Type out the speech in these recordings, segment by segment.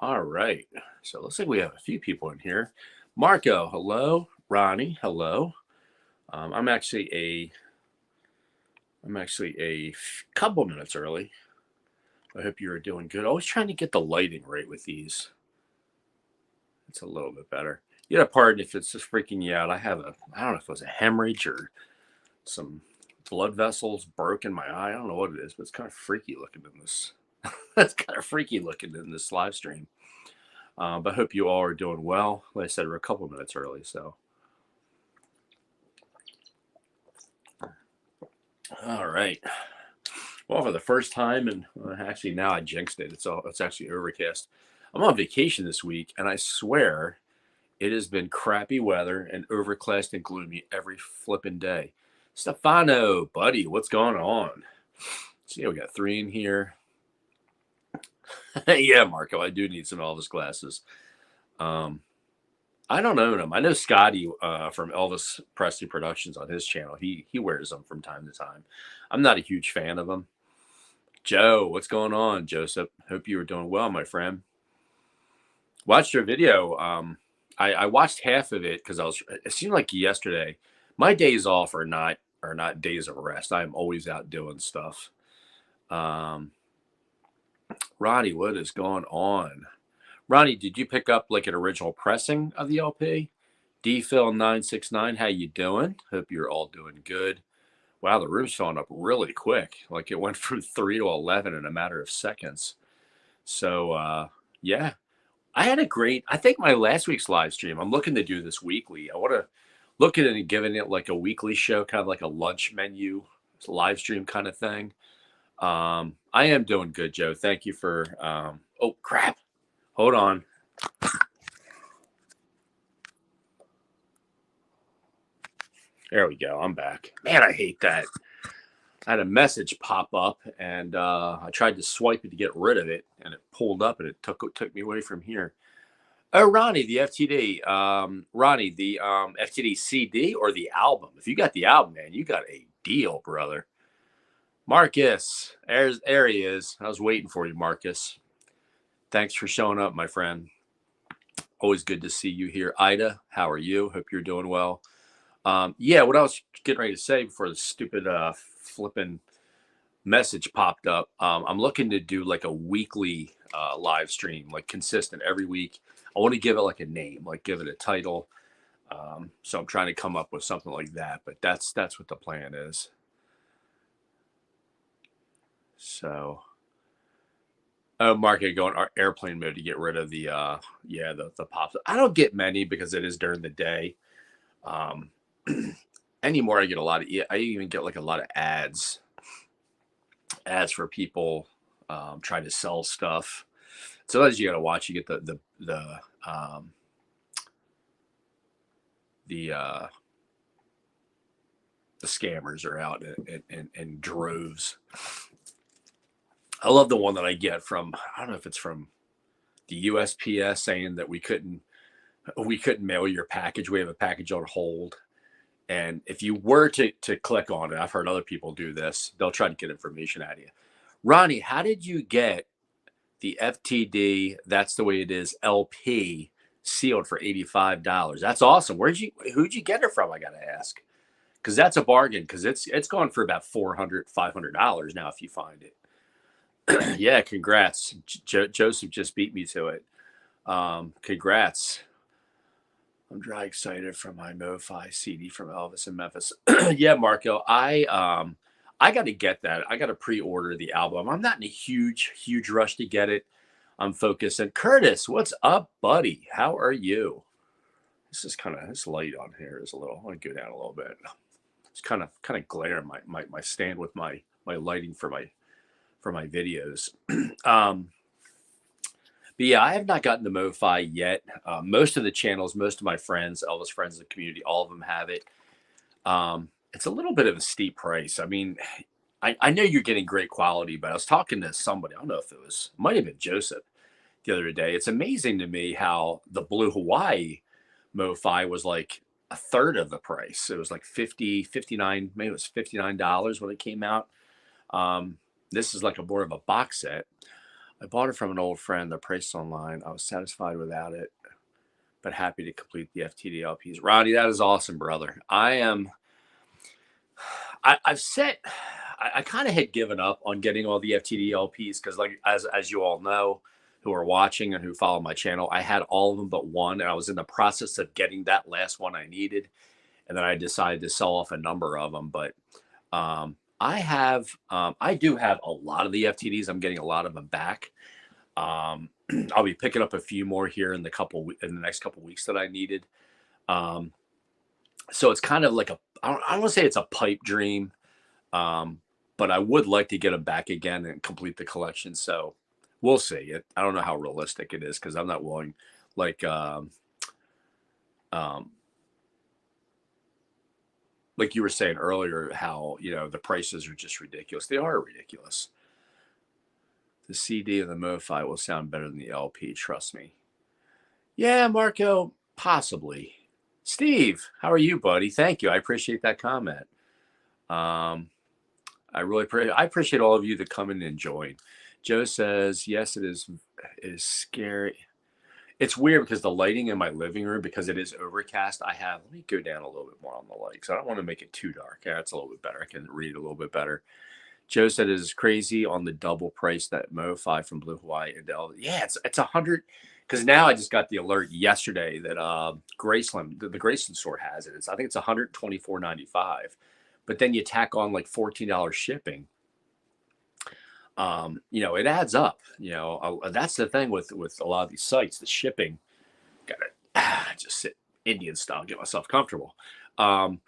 All right. So it looks like we have a few people in here. Marco, hello. Ronnie, hello. Um, I'm actually a I'm actually a couple minutes early. I hope you are doing good. Always trying to get the lighting right with these. It's a little bit better. You gotta pardon if it's just freaking you out. I don't know if it was a hemorrhage or some blood vessels broke in my eye. I don't know what it is, but it's kind of freaky looking in this. That's kind of freaky looking in this live stream. But I hope you all are doing well. Like I said, we're a couple minutes early, so all right. Well, for the first time, and actually now I jinxed it. It's actually overcast. I'm on vacation this week, and I swear it has been crappy weather and overcast and gloomy every flipping day. Stefano, buddy, what's going on? See, we got three in here. Yeah, Marco, I do need some Elvis glasses. Um, I don't own them. I know Scotty from Elvis Presley Productions on his channel. He wears them from time to time. I'm not a huge fan of them. Joe, what's going on, Joseph? Hope you are doing well, my friend. Watched your video. I watched half of it because I was. It seemed like yesterday. My days off are not days of rest. I am always out doing stuff. Um, Ronnie, what is going on? Ronnie, did you pick up like an original pressing of the LP? DPhil969, how you doing? Hope you're all doing good. Wow, the room's filling up really quick. Like it went from 3 to 11 in a matter of seconds. So, yeah, I think my last week's live stream, I'm looking to do this weekly. I want to look at it and giving it like a weekly show, kind of like a lunch menu live stream kind of thing. I am doing good, Joe. Thank you for, oh, crap. Hold on. There we go. I'm back. Man, I hate that. I had a message pop up, and I tried to swipe it to get rid of it, and it pulled up, and it took me away from here. Oh, Ronnie, the FTD. Ronnie, the FTD CD or the album? If you got the album, man, you got a deal, brother. Marcus, there he is. I was waiting for you, Marcus. Thanks for showing up, my friend. Always good to see you here. Ida, how are you? Hope you're doing well. Yeah, what I was getting ready to say before the stupid flipping message popped up, I'm looking to do like a weekly live stream, like consistent every week. I want to give it like a name, like give it a title. So I'm trying to come up with something like that, but that's what the plan is. So, oh, Mark, I go in airplane mode to get rid of the the pops. I don't get many because it is during the day. Um, anymore, I get a lot of. I even get like a lot of ads for people trying to sell stuff. So as you got to watch, you get the the scammers are out in droves. I love the one that I get from, I don't know if it's from the USPS saying that we couldn't mail your package. We have a package on hold. And if you were to click on it, I've heard other people do this, they'll try to get information out of you. Ronnie, how did you get the FTD, that's the way it is, LP sealed for $85? That's awesome. Who'd you get it from? I gotta ask. Because that's a bargain, because it's gone for about $400-$500 now if you find it. Yeah, congrats. Joseph just beat me to it. Congrats. I'm dry excited for my MoFi CD from Elvis and Memphis. Yeah, Marco, I got to get that. I got to pre-order the album. I'm not in a huge rush to get it. I'm focused. And Curtis, what's up, buddy? How are you? This light on here is a little. I want to go down a little bit. It's kind of glare my stand with my lighting for my videos. But yeah, I have not gotten the MoFi yet. Most of the channels, most of my friends, Elvis friends in the community, all of them have it. It's a little bit of a steep price. I mean, I know you're getting great quality, but I was talking to somebody, I don't know if might have been Joseph the other day. It's amazing to me how the Blue Hawaii MoFi was like a third of the price. It was like 50, 59, maybe it was $59 when it came out. This is like more of a box set. I bought it from an old friend. The price online. I was satisfied without it, but happy to complete the FTD LPs. Ronnie, that is awesome, brother. I am. I've set. I kind of had given up on getting all the FTD LPs because, like, as you all know, who are watching and who follow my channel, I had all of them but one, and I was in the process of getting that last one I needed, and then I decided to sell off a number of them. But I do have a lot of the FTDs. I'm getting a lot of them back. Um, I'll be picking up a few more here in the next couple weeks that I needed. Um, so it's kind of like I don't want to say it's a pipe dream, um, but I would like to get them back again and complete the collection. So we'll see. I don't know how realistic it is because I'm not willing, like, um, like you were saying earlier, how the prices are just ridiculous. They are ridiculous. The CD and the MoFi will sound better than the LP. Trust me. Yeah, Marco, possibly. Steve, how are you, buddy? Thank you. I appreciate that comment. I appreciate all of you that come in and join. Joe says, yes, it is. It is scary. It's weird because the lighting in my living room, because it is overcast, let me go down a little bit more on the light because I don't want to make it too dark. Yeah, it's a little bit better. I can read a little bit better. Joe said it is crazy on the double price that MoFi from Blue Hawaii and Elvis. Yeah, it's 100. Because now I just got the alert yesterday that Graceland, the Graceland store has it. I think it's $124.95, but then you tack on like $14 shipping. It adds up. That's the thing with a lot of these sites, the shipping. Got to just sit Indian style, get myself comfortable. The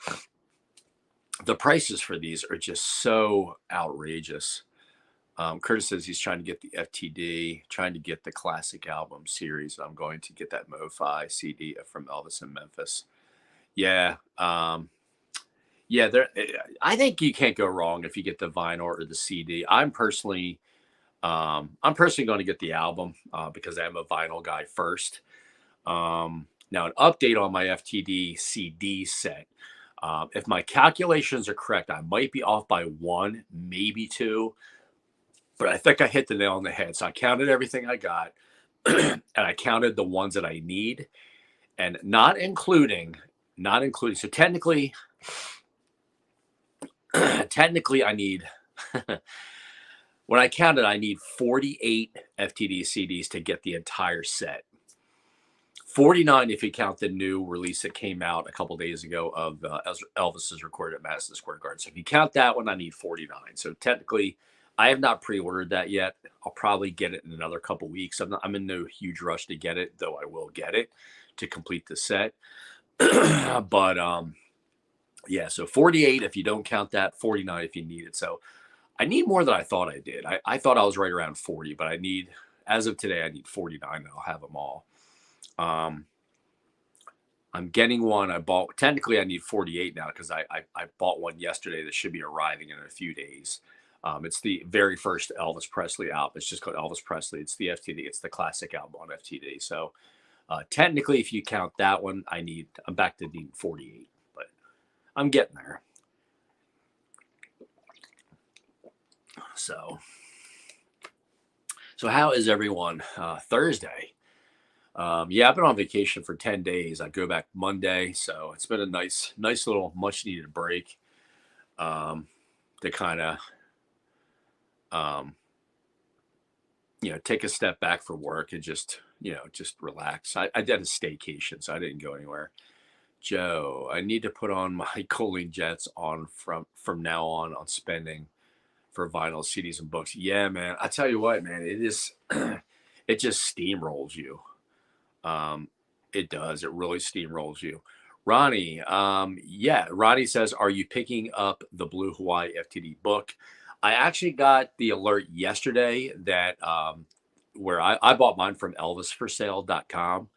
prices for these are just so outrageous. Curtis says he's trying to get the FTD, trying to get the classic album series. I'm going to get that MoFi CD from Elvis and Memphis. Yeah. Yeah. I think you can't go wrong if you get the vinyl or the CD. I'm personally going to get the album because I'm a vinyl guy first. Now, an update on my FTD CD set. If my calculations are correct, I might be off by one, maybe two. But I think I hit the nail on the head. So I counted everything I got, and I counted the ones that I need, and not including. So technically, I need. When I counted, I need 48 FTD CDs to get the entire set. 49 if you count the new release that came out a couple days ago of Elvis's recorded at Madison Square Garden. So if you count that one, I need 49. So technically, I have not pre-ordered that yet. I'll probably get it in another couple weeks. I'm in no huge rush to get it, though I will get it to complete the set. But yeah, so 48 if you don't count that, 49 if you need it. So I need more than I thought I did. I thought I was right around 40, but as of today, I need 49 and I'll have them all. I'm getting one. Technically I need 48 now because I bought one yesterday that should be arriving in a few days. It's the very first Elvis Presley album. It's just called Elvis Presley. It's the FTD. It's the classic album on FTD. So technically, if you count that one, I'm back to needing 48, but I'm getting there. So how is everyone? Thursday. Yeah, I've been on vacation for 10 days. I go back Monday, so it's been a nice little much needed break. To kind of take a step back from work and just relax. I did a staycation, so I didn't go anywhere. Joe, I need to put on my cooling jets on from now on spending for vinyl, CDs, and books. Yeah, man. I tell you what, man, it is. It just steamrolls you. It does. It really steamrolls you. Ronnie, yeah. Ronnie says, "Are you picking up the Blue Hawaii FTD book?" I actually got the alert yesterday that where I bought mine from elvisforsale.com.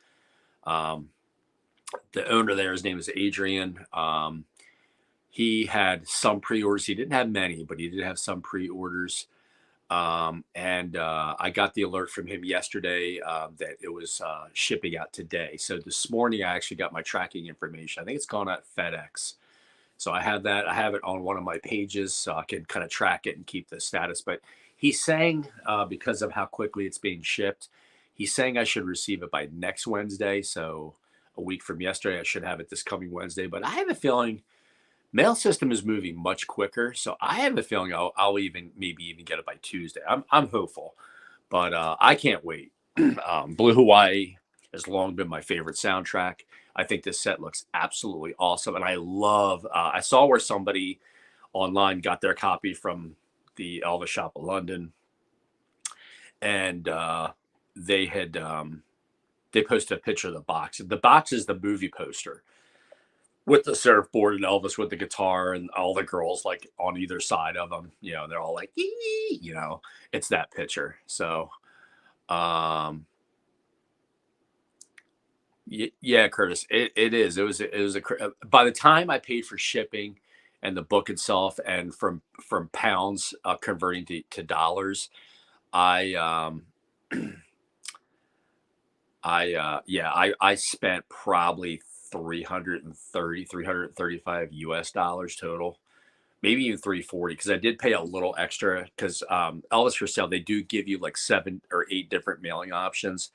The owner there, his name is Adrian. He had some pre-orders. He didn't have many, but he did have some pre-orders. And I got the alert from him yesterday that it was shipping out today. So this morning, I actually got my tracking information. I think it's gone out FedEx. So I have that. I have it on one of my pages so I can kind of track it and keep the status. But He's saying because of how quickly it's being shipped, he's saying I should receive it by next Wednesday. So a week from yesterday, I should have it this coming Wednesday. But I have a feeling mail system is moving much quicker. So I have a feeling I'll even maybe even get it by Tuesday. I'm hopeful, but I can't wait. Blue Hawaii has long been my favorite soundtrack. I think this set looks absolutely awesome, and I love. I saw where somebody online got their copy from the Elvis Shop of London, and they had they posted a picture of the box. The box is the movie poster with the surfboard and Elvis with the guitar and all the girls like on either side of them. You know, they're all like, "Ee," you know, it's that picture. So, yeah, Curtis, it is. It was by the time I paid for shipping and the book itself, and from pounds converting to dollars, I I spent probably 335 US dollars total, maybe even 340, because I did pay a little extra because Elvis for Sale, they do give you like 7 or 8 different mailing options,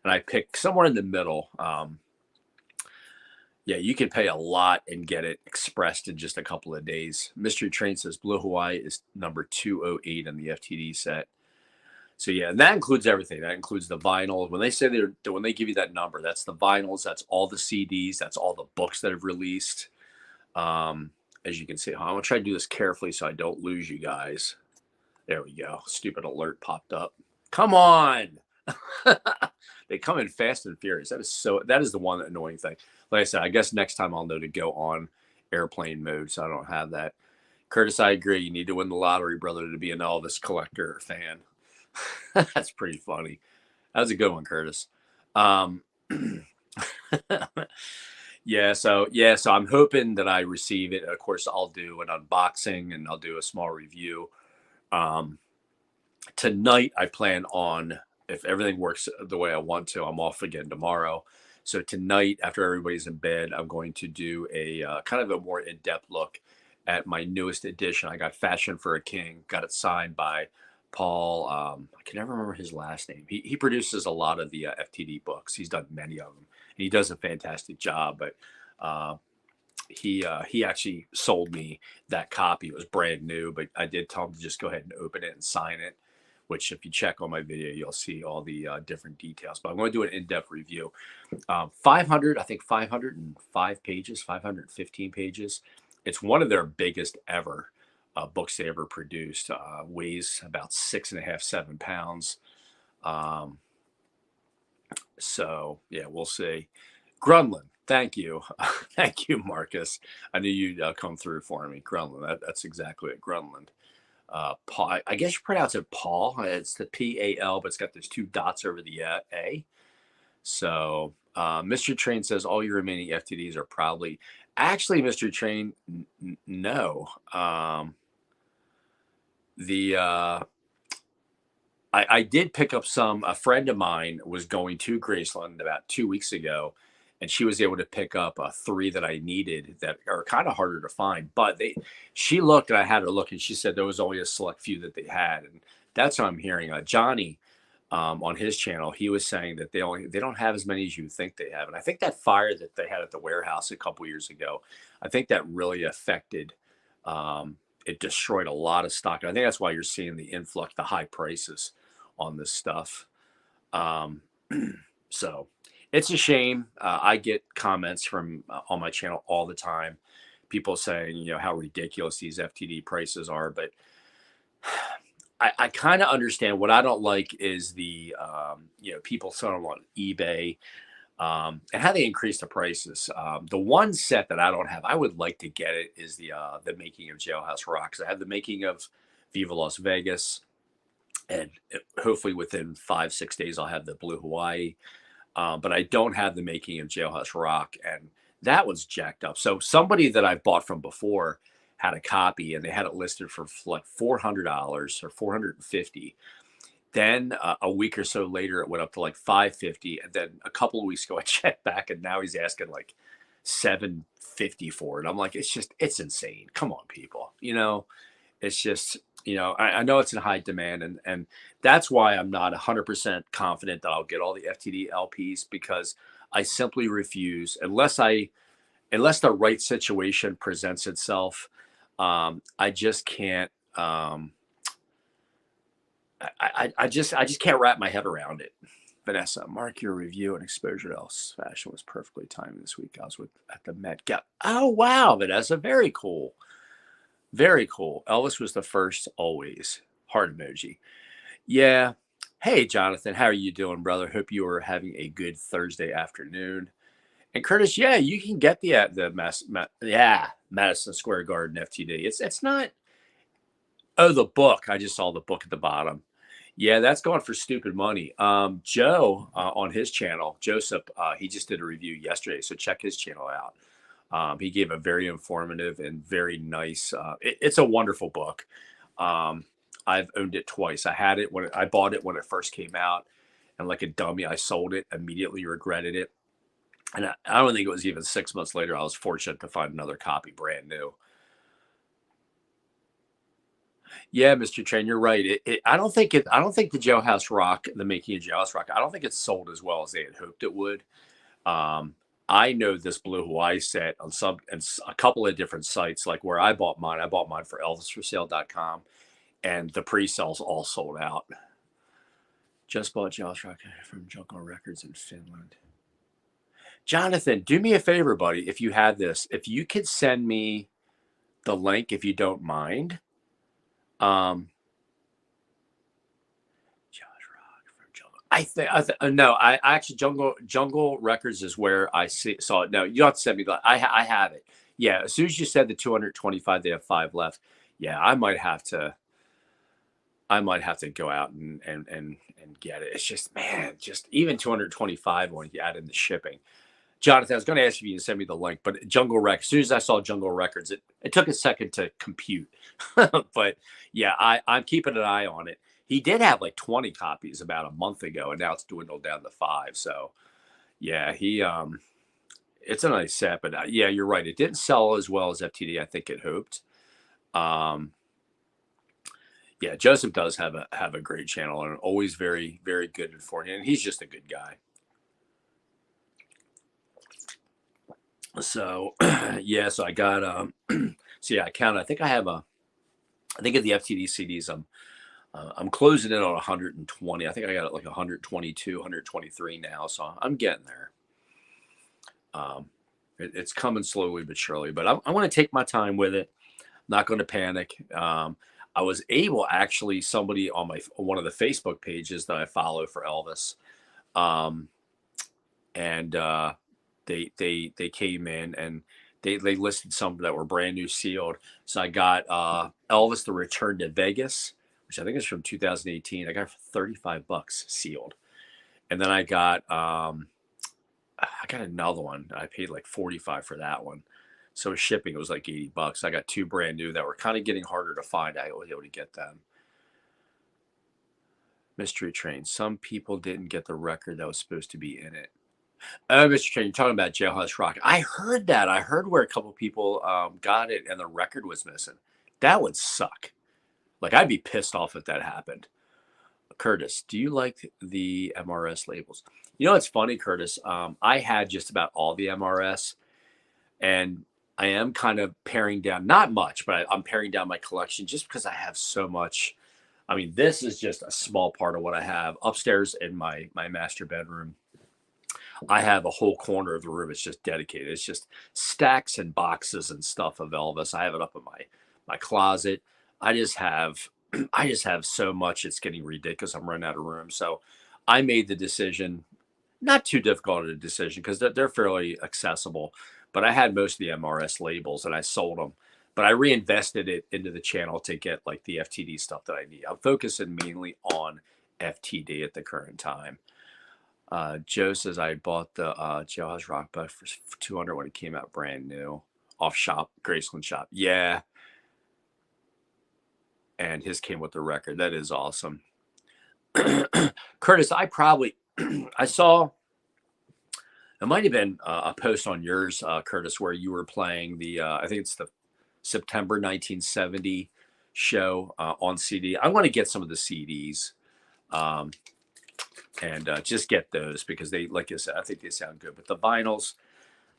and I picked somewhere in the middle. Yeah, you can pay a lot and get it expressed in just a couple of days. Mystery Train says Blue Hawaii is number 208 on the FTD set. So yeah, and that includes everything. That includes the vinyl. When they say when they give you that number, that's the vinyls, that's all the CDs, that's all the books that have released. As you can see, I'm gonna try to do this carefully so I don't lose you guys. There we go. Stupid alert popped up. Come on. They come in fast and furious. That is the one annoying thing. Like I said, I guess next time I'll know to go on airplane mode so I don't have that. Curtis, I agree. You need to win the lottery, brother, to be an Elvis collector fan. That's pretty funny. That was a good one, Curtis. Um, so I'm hoping that I receive it. Of course, I'll do an unboxing and I'll do a small review. Um, Tonight, I plan on, if everything works the way I want to, I'm off again tomorrow. So tonight, after everybody's in bed, I'm going to do a kind of a more in-depth look at my newest edition. I got Fashion for a King, got it signed by Paul. I can never remember his last name. He produces a lot of the FTD books. He's done many of them, and he does a fantastic job. But he actually sold me that copy. It was brand new, but I did tell him to just go ahead and open it and sign it. Which, if you check on my video, you'll see all the different details. But I'm going to do an in-depth review. 500, I think 505 pages, 515 pages. It's one of their biggest ever books they ever produced. Weighs about 6.5, 7 pounds. So yeah, we'll see. Grunland, thank you, thank you, Marcus. I knew you'd come through for me. Grunland, that's exactly it. Grunland. Paul, I guess you pronounce it Paul. It's the P-A-L, but it's got those 2 dots over the A. So, Mr. Train says all your remaining FTDs are probably actually, Mr. Train. No, I did pick up some. A friend of mine was going to Graceland about 2 weeks ago, and she was able to pick up 3 that I needed that are kind of harder to find. But she looked, and I had her look, and she said there was only a select few that they had, and that's what I'm hearing. Johnny, on his channel, he was saying that they don't have as many as you think they have, and I think that fire that they had at the warehouse a couple years ago, I think that really affected. It destroyed a lot of stock. And I think that's why you're seeing the influx, the high prices on this stuff. Um, so it's a shame. I get comments from on my channel all the time, people saying, how ridiculous these FTD prices are. But I kind of understand. What I don't like is the, people selling them on eBay and how they increase the prices. The one set that I don't have, I would like to get it, is the making of Jailhouse Rock. I have the making of Viva Las Vegas, and hopefully within 5-6 days I'll have the Blue Hawaii. But I don't have the making of Jailhouse Rock, and that was jacked up. So somebody that I've bought from before had a copy, and they had it listed for like $400 or $450. Then a week or so later, it went up to like $550, and then a couple of weeks ago, I checked back, and now he's asking like $750 for it. I'm like, it's insane. Come on, people. It's just I know it's in high demand, and that's why I'm not 100% confident that I'll get all the FTD LPs, because I simply refuse unless the right situation presents itself. I just can't. I just can't wrap my head around it. Vanessa, mark your review and exposure to Elvis fashion was perfectly timed this week. I was at the Met Gala. Oh wow, Vanessa, very cool, very cool. Elvis was the first always. Heart emoji. Yeah. Hey, Jonathan, how are you doing, brother? Hope you are having a good Thursday afternoon. And Curtis, yeah, you can get Madison Square Garden FTD. It's not. Oh, the book. I just saw the book at the bottom. Yeah, that's going for stupid money. Joe on his channel, Joseph, he just did a review yesterday, so check his channel out. He gave a very informative and very nice. It's a wonderful book. I've owned it twice. I bought it when it first came out, and like a dummy, I sold it immediately. Regretted it, and I don't think it was even 6 months later. I was fortunate to find another copy, brand new. Yeah, Mr. Train, you're right. I don't think it. I don't think the Jailhouse Rock, the making of Jailhouse Rock, I don't think it's sold as well as they had hoped it would. Um, I know this Blue Hawaii set on a couple of different sites, like where I bought mine. I bought mine for ElvisForSale.com, and the pre-sales all sold out. Just bought Jailhouse Rock from Jungle Records in Finland. Jonathan, do me a favor, buddy. If you had this, if you could send me the link, if you don't mind. No. I actually Jungle Records is where saw it. No, you don't have to send me that. I have it. Yeah, as soon as you said the 225, they have 5 left. Yeah, I might have to. I might have to go out and get it. It's just, man, just even 225 when you add in the shipping. Jonathan, I was going to ask if you can send me the link, but Jungle Records. As soon as I saw Jungle Records, it took a second to compute. But yeah, I'm keeping an eye on it. He did have like 20 copies about a month ago, and now it's dwindled down to 5. So yeah, it's a nice set, but yeah, you're right. It didn't sell as well as FTD I think it hoped. Yeah, Joseph does have a great channel, and always very, very good informative, and he's just a good guy. So yeah, so I got so yeah, I count. I think of the FTD CDs. I'm closing in on 120. I think I got like 122, 123 now. So I'm getting there. It's coming slowly but surely. But I want to take my time with it. I'm not going to panic. I was able, actually, somebody on one of the Facebook pages that I follow for Elvis, and they came in and they listed some that were brand new sealed. So I got Elvis: The Return to Vegas, which I think is from 2018. I got it for $35 sealed, and then I got another one. I paid like 45 for that one. So shipping, it was like $80. I got 2 brand new that were kind of getting harder to find. I was able to get them. Mystery Train. Some people didn't get the record that was supposed to be in it. Oh, Mr. Train, you're talking about Jailhouse Rock. I heard that. I heard where a couple people got it and the record was missing. That would suck. Like, I'd be pissed off if that happened. Curtis, do you like the MRS labels? You know, it's funny, Curtis. I had just about all the MRS, and I am kind of paring down, not much, but I'm paring down my collection just because I have so much. I mean, this is just a small part of what I have upstairs in my master bedroom. I have a whole corner of the room. It's just dedicated. It's just stacks and boxes and stuff of Elvis. I have it up in my closet. I just have so much. It's getting ridiculous. I'm running out of room. So I made the decision, not too difficult a decision because they're fairly accessible. But I had most of the MRS labels and I sold them. But I reinvested it into the channel to get like the FTD stuff that I need. I'm focusing mainly on FTD at the current time. Joe says I bought the Jailhouse Rock Buck for 200 when it came out brand new off shop, Graceland shop. Yeah. And his came with the record. That is awesome. Curtis, I saw, it might have been a post on yours, Curtis, where you were playing I think it's the September 1970 show on CD. I want to get some of the CDs um, and just get those because they, like I said, I think they sound good. But the vinyls,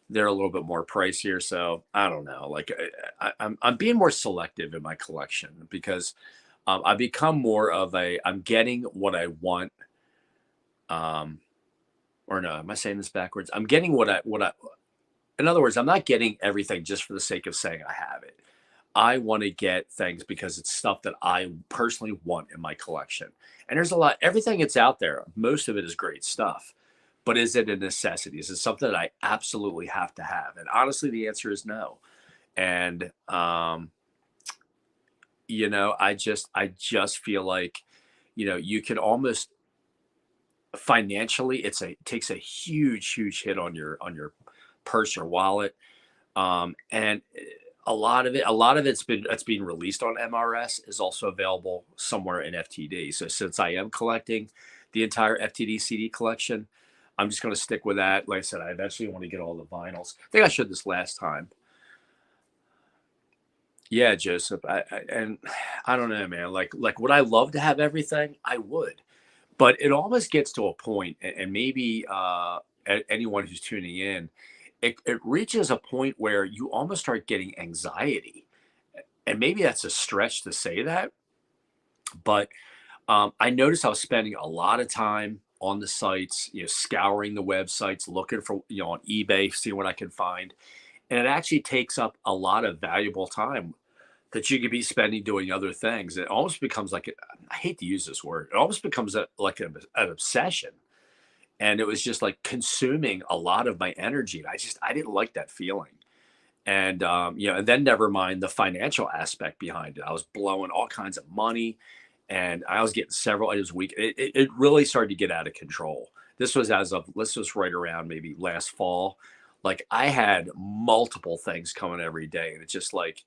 they're a little bit more pricier. So I don't know. Like I'm being more selective in my collection because I become more of a, I'm getting what I want. Um, or no, am I saying this backwards? I'm getting in other words, I'm not getting everything just for the sake of saying I have it. I want to get things because it's stuff that I personally want in my collection. And there's a lot, everything that's out there, most of it is great stuff. But is it a necessity? Is it something that I absolutely have to have? And honestly, the answer is no. And I just feel like, you can almost financially, it takes a huge hit on your purse or wallet. And a lot of it's being released on MRS is also available somewhere in FTD. So since I am collecting the entire FTD CD collection, I'm just going to stick with that. Like I said, I eventually want to get all the vinyls. I think I showed this last time. Yeah, Joseph. And I don't know, man. Like would I love to have everything? I would, but it almost gets to a point, and maybe anyone who's tuning in, it reaches a point where you almost start getting anxiety. And maybe that's a stretch to say that, but I noticed I was spending a lot of time on the sites, scouring the websites, looking for, on eBay, seeing what I can find. And it actually takes up a lot of valuable time that you could be spending doing other things. It almost becomes like, I hate to use this word, it almost becomes like an obsession. And it was just like consuming a lot of my energy. And I didn't like that feeling. And, and then never mind the financial aspect behind it. I was blowing all kinds of money and I was getting several items a week. It really started to get out of control. This was right around maybe last fall. Like I had multiple things coming every day. And it's just like,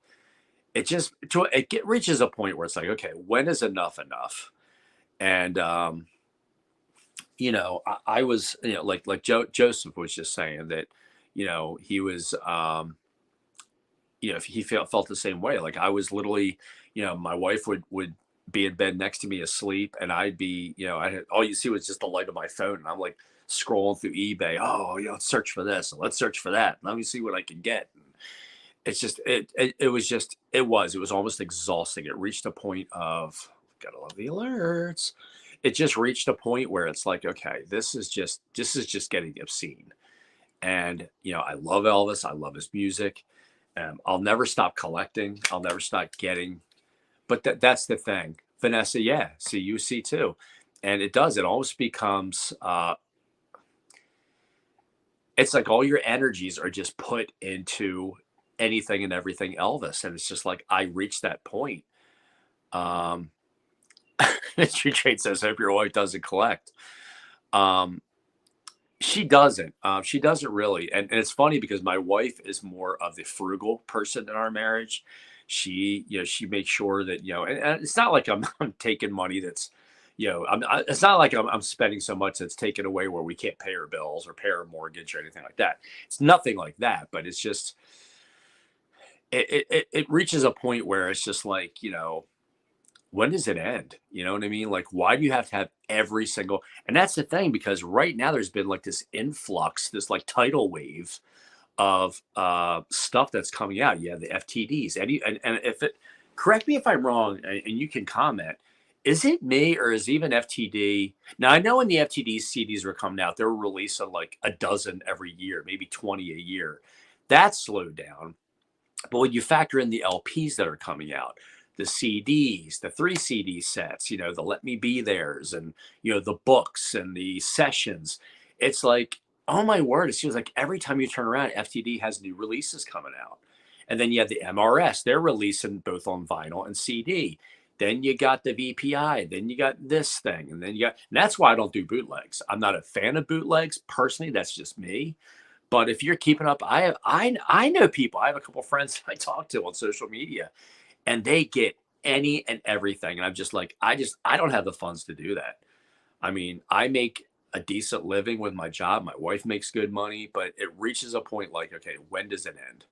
reaches a point where it's like, okay, when is enough enough? And, I was, like Joseph was just saying that, he was, if he felt the same way. Like I was literally, my wife would be in bed next to me asleep, and I'd be, I had all you see was just the light of my phone, and I'm like scrolling through eBay. Oh, let's search for this, and let's search for that. Let me see what I can get. And it's just it was almost exhausting. It reached a point of gotta love the alerts. It just reached a point where it's like, okay, this is just getting obscene. And I love Elvis. I love his music. I'll never stop collecting. I'll never stop getting. But that's the thing, Vanessa. Yeah, see, you see too, and it does. It almost becomes. It's like all your energies are just put into anything and everything Elvis, and it's just like I reached that point. Um, Tree Trade says, "Hope your wife doesn't collect." Um, She doesn't. She doesn't really, and it's funny because my wife is more of the frugal person in our marriage. She makes sure that and it's not like I'm I'm taking money that's, it's not like I'm spending so much that's taken away where we can't pay our bills or pay our mortgage or anything like that. It's nothing like that, but it's just it reaches a point where it's just like when does it end? You know what I mean? Like, why do you have to have every single? And that's the thing, because right now there's been like this influx, this like tidal wave of stuff that's coming out. You have the FTDs, and if it, correct me if I'm wrong, and you can comment. Is it me or is even FTD? Now I know when the FTD CDs were coming out, they were releasing like a dozen every year, maybe 20 a year. That slowed down. But when you factor in the LPs that are coming out, the CDs, the 3 CD sets, the Let Me Be Theirs, and the books and the sessions, it's like, oh my word! It seems like every time you turn around, FTD has new releases coming out, and then you have the MRS. They're releasing both on vinyl and CD. Then you got the VPI. Then you got this thing, and then and that's why I don't do bootlegs. I'm not a fan of bootlegs personally. That's just me. But if you're keeping up, I know people. I have a couple friends I talk to on social media, and they get any and everything. And I'm just like, I don't have the funds to do that. I mean, I make a decent living with my job. My wife makes good money, but it reaches a point like, okay, when does it end?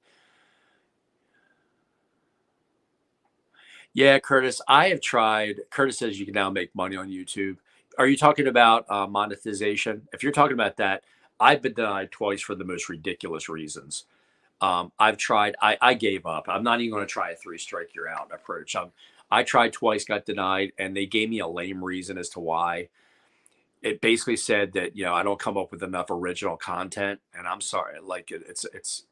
Yeah, Curtis, I have tried. Curtis says you can now make money on YouTube. Are you talking about monetization? If you're talking about that, I've been denied twice for the most ridiculous reasons. I've tried. I gave up. I'm not even going to try a three strike you're out approach. I tried twice, got denied, and they gave me a lame reason as to why. It basically said that I don't come up with enough original content, and I'm sorry. Like it's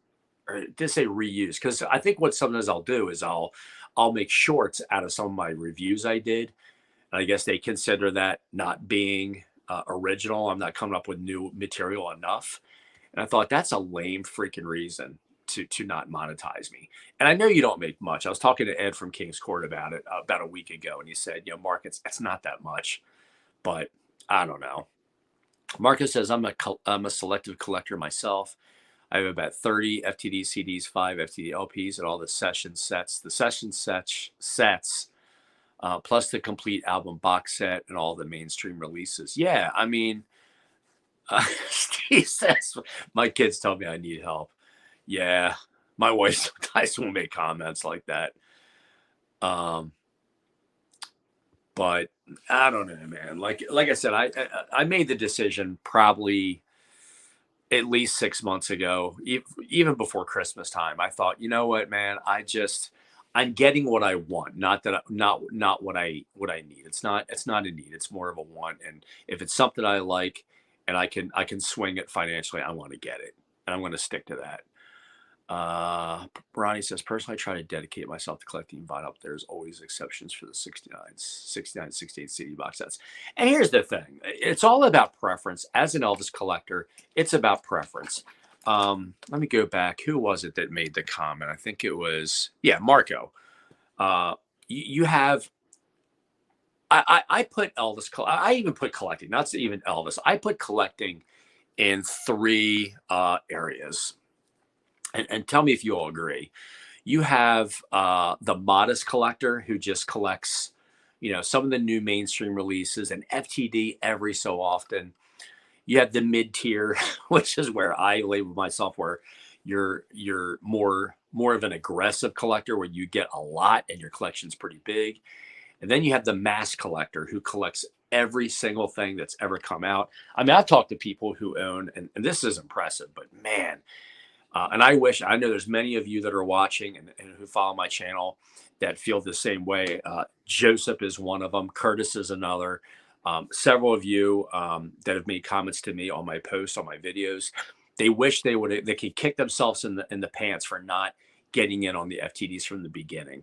or did say reuse, because I think what sometimes I'll do is I'll make shorts out of some of my reviews I did. And I guess they consider that not being original. I'm not coming up with new material enough. And I thought that's a lame freaking reason to not monetize me. And I know you don't make much. I was talking to Ed from King's Court about it about a week ago, and he said, Mark, it's not that much, but I don't know. Marcus says I'm a selective collector myself. I have about 30 FTD CDs, 5 FTD LPs, and all the session sets. The session sets, plus the complete album box set and all the mainstream releases. Yeah, I mean, Steve says my kids tell me I need help. Yeah, my wife sometimes will make comments like that. But I don't know, man. Like I said, I made the decision probably at least 6 months ago, even before Christmas time. I thought, you know what, man, I'm getting what I want, not what I need. It's not a need. It's more of a want. And if it's something I like and I can swing it financially, I want to get it, and I'm going to stick to that. Ronnie says, personally, I try to dedicate myself to collecting vinyl. But there's always exceptions for the 68 CD box sets. And here's the thing. It's all about preference. As an Elvis collector, it's about preference. Let me go back. Who was it that made the comment? I think it was, Marco. You have, I put Elvis, I even put collecting, not even Elvis. I put collecting in three areas. And tell me if you all agree. You have the modest collector who just collects, some of the new mainstream releases and FTD every so often. You have the mid tier, which is where I label myself, where you're more of an aggressive collector, where you get a lot and your collection's pretty big. And then you have the mass collector who collects every single thing that's ever come out. I mean, I've talked to people who own, and this is impressive, but man. And I know there's many of you that are watching and who follow my channel that feel the same way. Joseph is one of them. Curtis is another. Several of you that have made comments to me on my posts, on my videos, they wish they could kick themselves in the pants for not getting in on the FTDs from the beginning.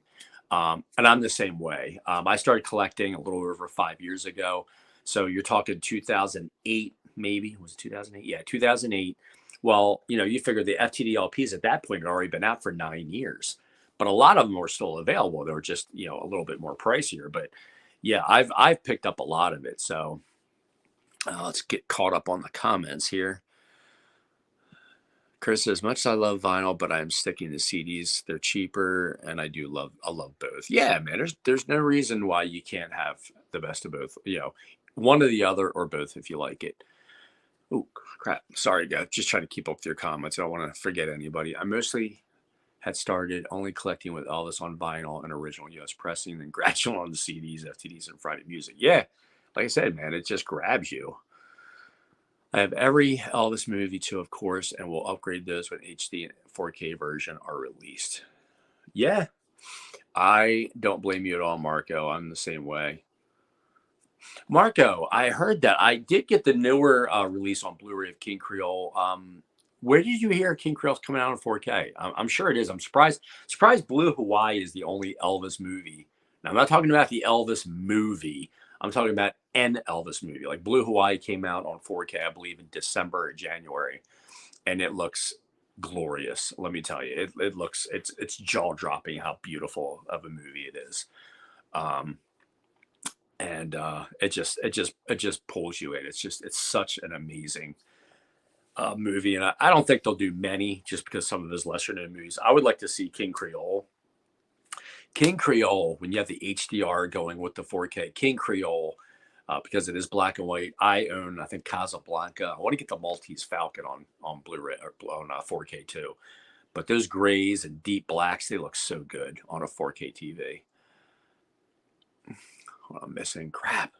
And I'm the same way. I started collecting a little over 5 years ago. So you're talking 2008, maybe. Was it 2008? Yeah, 2008. Well, you figure the FTD LPs at that point had already been out for 9 years, but a lot of them were still available. They were just, a little bit more pricier. But yeah, I've picked up a lot of it. So let's get caught up on the comments here. Chris says, much as I love vinyl, but I'm sticking to CDs. They're cheaper, and I love both. Yeah, man. There's no reason why you can't have the best of both. One or the other, or both if you like it. Oh, crap. Sorry, guys. Just trying to keep up with your comments. I don't want to forget anybody. I mostly had started only collecting with Elvis on vinyl and original US pressing, and gradual on the CDs, FTDs, and Friday music. Yeah, like I said, man, it just grabs you. I have every Elvis movie too, of course, and will upgrade those when HD and 4K version are released. Yeah, I don't blame you at all, Marco. I'm the same way. Marco, I heard that. I did get the newer release on Blu-ray of King Creole. Where did you hear King Creole's coming out in 4K? I'm sure it is. I'm surprised. Surprised Blue Hawaii is the only Elvis movie. Now, I'm not talking about the Elvis movie. I'm talking about an Elvis movie. Like Blue Hawaii came out on 4K, I believe, in December or January, and it looks glorious. Let me tell you, it's jaw dropping how beautiful of a movie it is. And it just pulls you in. It's such an amazing movie, and I don't think they'll do many just because some of his lesser known movies. I would like to see King Creole. King Creole, when you have the HDR going with the 4K, King Creole, because it is black and white. I own, I think, Casablanca. I want to get the Maltese Falcon on Blu-ray or on 4K too. But those grays and deep blacks, they look so good on a 4K TV. what I'm missing. Crap.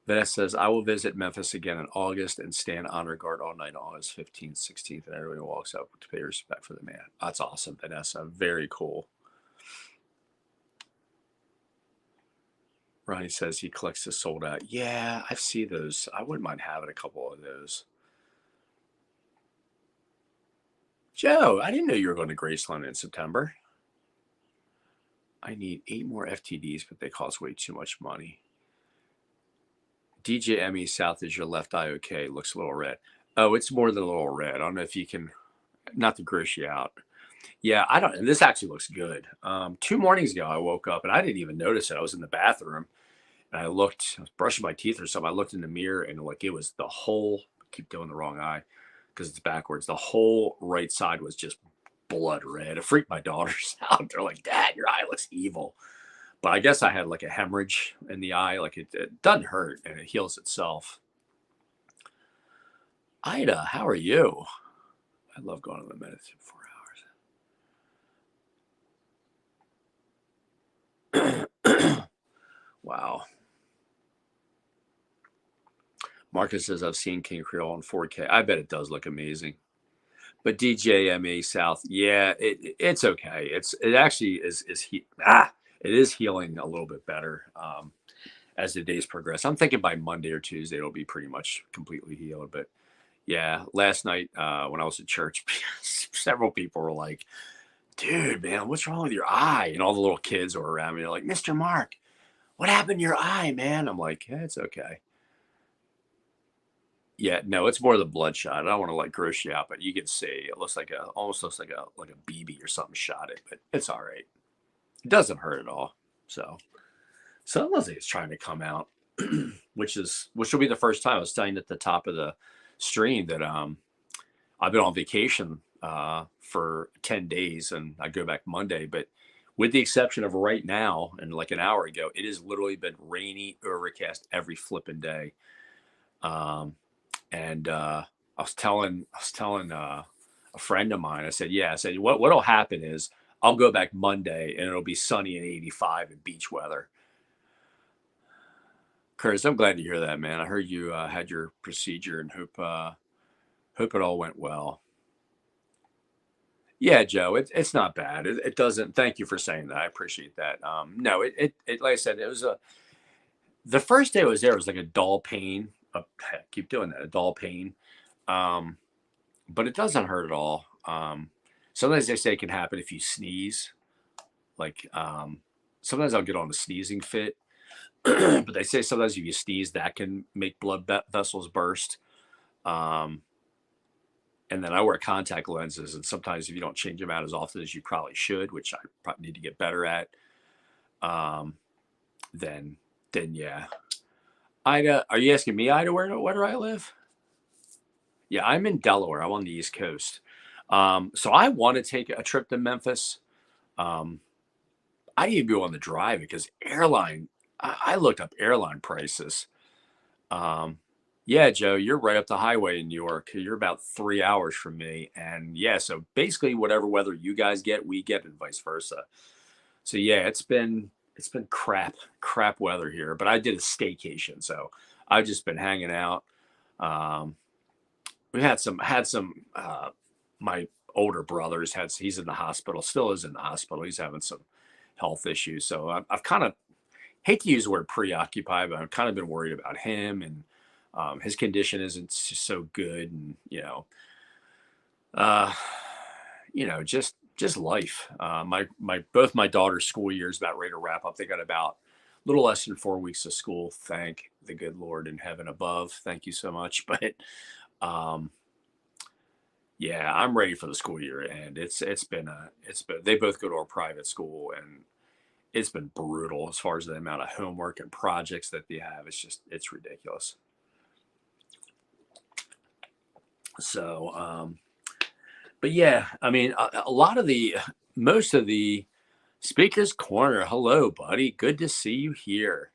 Vanessa says, I will visit Memphis again in August and stand honor guard all night on August 15th, 16th, and everybody walks up to pay respect for the man. That's awesome, Vanessa. Very cool. Ronnie says he collects the sold out. Yeah, I see those. I wouldn't mind having a couple of those. Joe, I didn't know you were going to Graceland in September. I need 8 more FTDs, but they cost way too much money. DJ ME South, is your left eye okay? Looks a little red. Oh, it's more than a little red. I don't know if you can, not to gross you out. Yeah, I don't, and this actually looks good. 2 mornings ago, I woke up and I didn't even notice it. I was in the bathroom and I was brushing my teeth or something. I looked in the mirror and like it was the whole, I keep doing the wrong eye because it's backwards. The whole right side was just blood red. It freaked my daughters out. They're like, Dad, your eye looks evil. But I guess I had like a hemorrhage in the eye. Like it doesn't hurt and it heals itself. Ida, how are you? I love going to the medicine 4 hours. Wow. Marcus says, I've seen King Creole in 4K. I bet it does look amazing. But DJMA South, yeah, it's okay. It actually it is healing a little bit better as the days progress. I'm thinking by Monday or Tuesday it'll be pretty much completely healed. But yeah, last night when I was at church, several people were like, "Dude, man, what's wrong with your eye?" And all the little kids were around me. They're like, "Mr. Mark, what happened to your eye, man?" I'm like, "Yeah, it's okay." Yeah, no, it's more the bloodshot. I don't want to like gross you out, but you can see it looks like almost looks like a BB or something shot it, but it's all right. It doesn't hurt at all. So it looks like it's trying to come out, which will be the first time. I was saying at the top of the stream that I've been on vacation for 10 days and I go back Monday, but with the exception of right now and like an hour ago, it has literally been rainy, overcast every flipping day. And I was telling a friend of mine, I said, what'll happen is I'll go back Monday and it'll be sunny and 85 and beach weather. Curtis, I'm glad to hear that, man. I heard you had your procedure and hope it all went well. Yeah, Joe, it's not bad. It doesn't. Thank you for saying that. I appreciate that. No, it like I said, it was the first day I was there, it was like a dull pain. Keep doing that, a dull pain. But it doesn't hurt at all. Sometimes they say it can happen if you sneeze. Like sometimes I'll get on a sneezing fit, but they say sometimes if you sneeze, that can make blood vessels burst. And then I wear contact lenses, and sometimes if you don't change them out as often as you probably should, which I probably need to get better at, then yeah. Ida, are you asking me, Ida, where do I live? Yeah, I'm in Delaware. I'm on the East Coast. So I want to take a trip to Memphis. I didn't even go on the drive because I looked up airline prices. Yeah, Joe, you're right up the highway in New York. You're about 3 hours from me. And yeah, so basically whatever weather you guys get, we get and vice versa. So yeah, it's been crap weather here, but I did a staycation. So I've just been hanging out. We had some my older brother's he's in the hospital, still is in the hospital. He's having some health issues. So I've kind of hate to use the word preoccupied, but I've kind of been worried about him and his condition isn't so good. And, just life. Both my daughter's school year is about ready to wrap up. They got about a little less than 4 weeks of school. Thank the good Lord in heaven above. Thank you so much. But, yeah, I'm ready for the school year, and it's been they both go to a private school, and it's been brutal as far as the amount of homework and projects that they have. It's ridiculous. So, but yeah, I mean, most of the speakers corner. Hello, buddy. Good to see you here.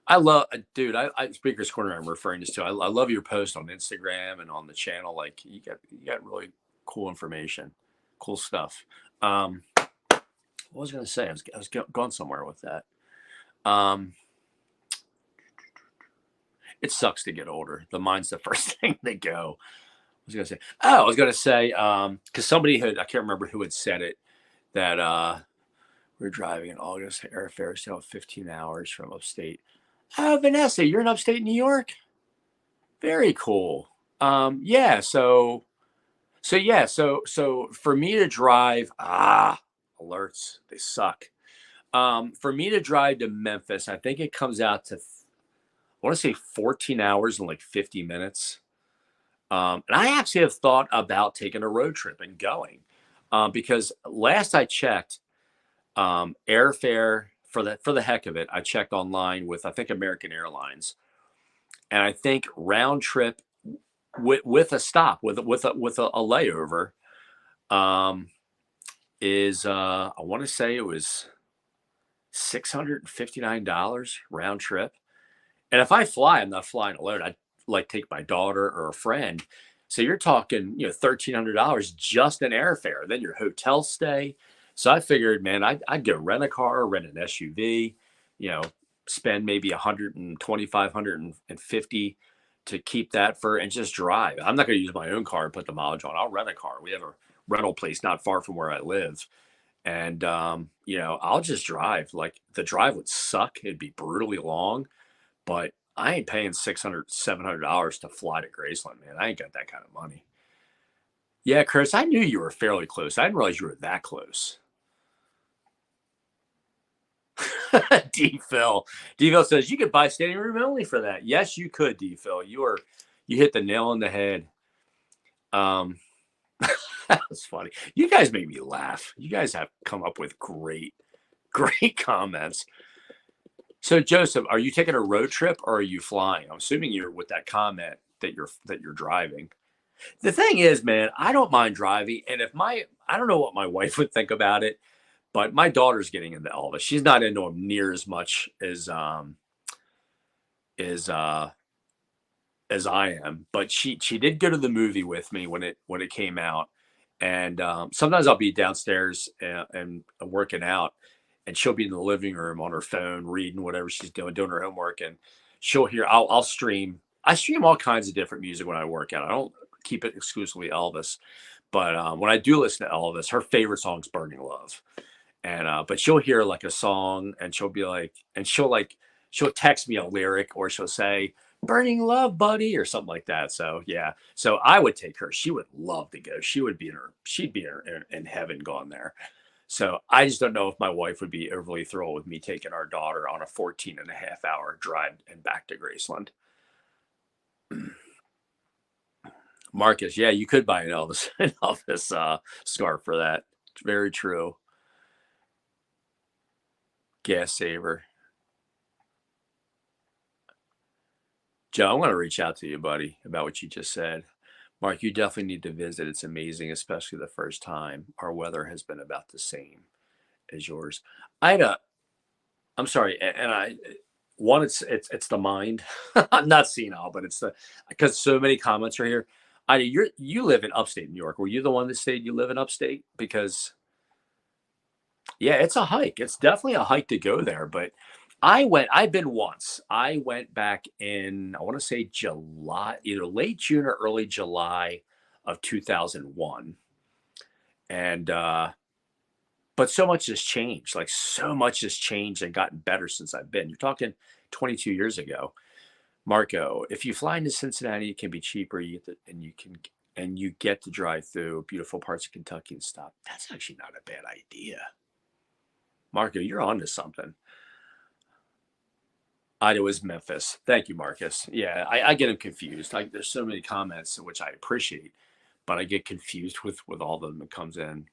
I love, dude. I Speakers Corner. I'm referring this to. I love your post on Instagram and on the channel. Like you got really cool information, cool stuff. What was I going to say? I was going somewhere with that. Um, it sucks to get older. The mind's the first thing to go. I was gonna say, because somebody had, I can't remember who had said it, that we're driving in August, airfare still 15 hours from upstate. Oh, Vanessa, you're in upstate New York? Very cool. Yeah, so for me to drive, alerts, they suck. For me to drive to Memphis, I think it comes out to, I want to say 14 hours and like 50 minutes. And I actually have thought about taking a road trip and going, because last I checked, airfare for the heck of it, I checked online with I think American Airlines, and I think round trip with a stop with a layover, um, is I want to say it was $659 round trip. And if I fly, I'm not flying alone. I like take my daughter or a friend. So you're talking, $1,300 just in airfare, then your hotel stay. So I figured, man, I'd go rent a car, rent an SUV, you know, spend maybe 125, 150 to keep that for and just drive. I'm not going to use my own car and put the mileage on. I'll rent a car. We have a rental place not far from where I live. And I'll just drive. Like the drive would suck. It'd be brutally long, but I ain't paying 600, $700 to fly to Graceland, man. I ain't got that kind of money. Yeah, Chris, I knew you were fairly close. I didn't realize you were that close. D Phil. D Phil says you could buy standing room only for that. Yes, you could, D Phil. You hit the nail on the head. Um that was funny. You guys make me laugh. You guys have come up with great comments. So Joseph, are you taking a road trip or are you flying? I'm assuming you're with that comment that you're driving. The thing is, man, I don't mind driving, and if my I don't know what my wife would think about it, but my daughter's getting into Elvis. She's not into him near as much as as I am, but she did go to the movie with me when it came out, and sometimes I'll be downstairs and working out, and she'll be in the living room on her phone reading whatever she's doing her homework, and she'll hear I'll stream. I stream all kinds of different music when I work out. I don't keep it exclusively Elvis, but when I do listen to Elvis, her favorite song is "Burning Love," and but she'll hear like a song, and she'll be like, and she'll text me a lyric, or she'll say "Burning Love, buddy," or something like that. So yeah, so I would take her. She would love to go. She'd be in heaven going there. So I just don't know if my wife would be overly thrilled with me taking our daughter on a 14 and a half hour drive and back to Graceland. Marcus, yeah, you could buy an Elvis an Elvis scarf for that. It's very true. Gas saver. Joe, I'm going to reach out to you, buddy, about what you just said. Mark, you definitely need to visit. It's amazing, especially the first time. Our weather has been about the same as yours. I had a, I'm sorry, and one, it's the mind. I'm not senile, but it's the because so many comments are here. You live in upstate New York. Were you the one that said you live in upstate? Because yeah, it's a hike. It's definitely a hike to go there. But I've been once. I went back in, I want to say July, either late June or early July of 2001. And, but so much has changed. Like so much has changed and gotten better since I've been. You're talking 22 years ago. Marco, if you fly into Cincinnati, it can be cheaper. And you get to drive through beautiful parts of Kentucky and stop. That's actually not a bad idea. Marco, you're on to something. It was Memphis. Thank you, Marcus. Yeah, I get them confused. Like there's so many comments which I appreciate, but I get confused with all of them that comes in.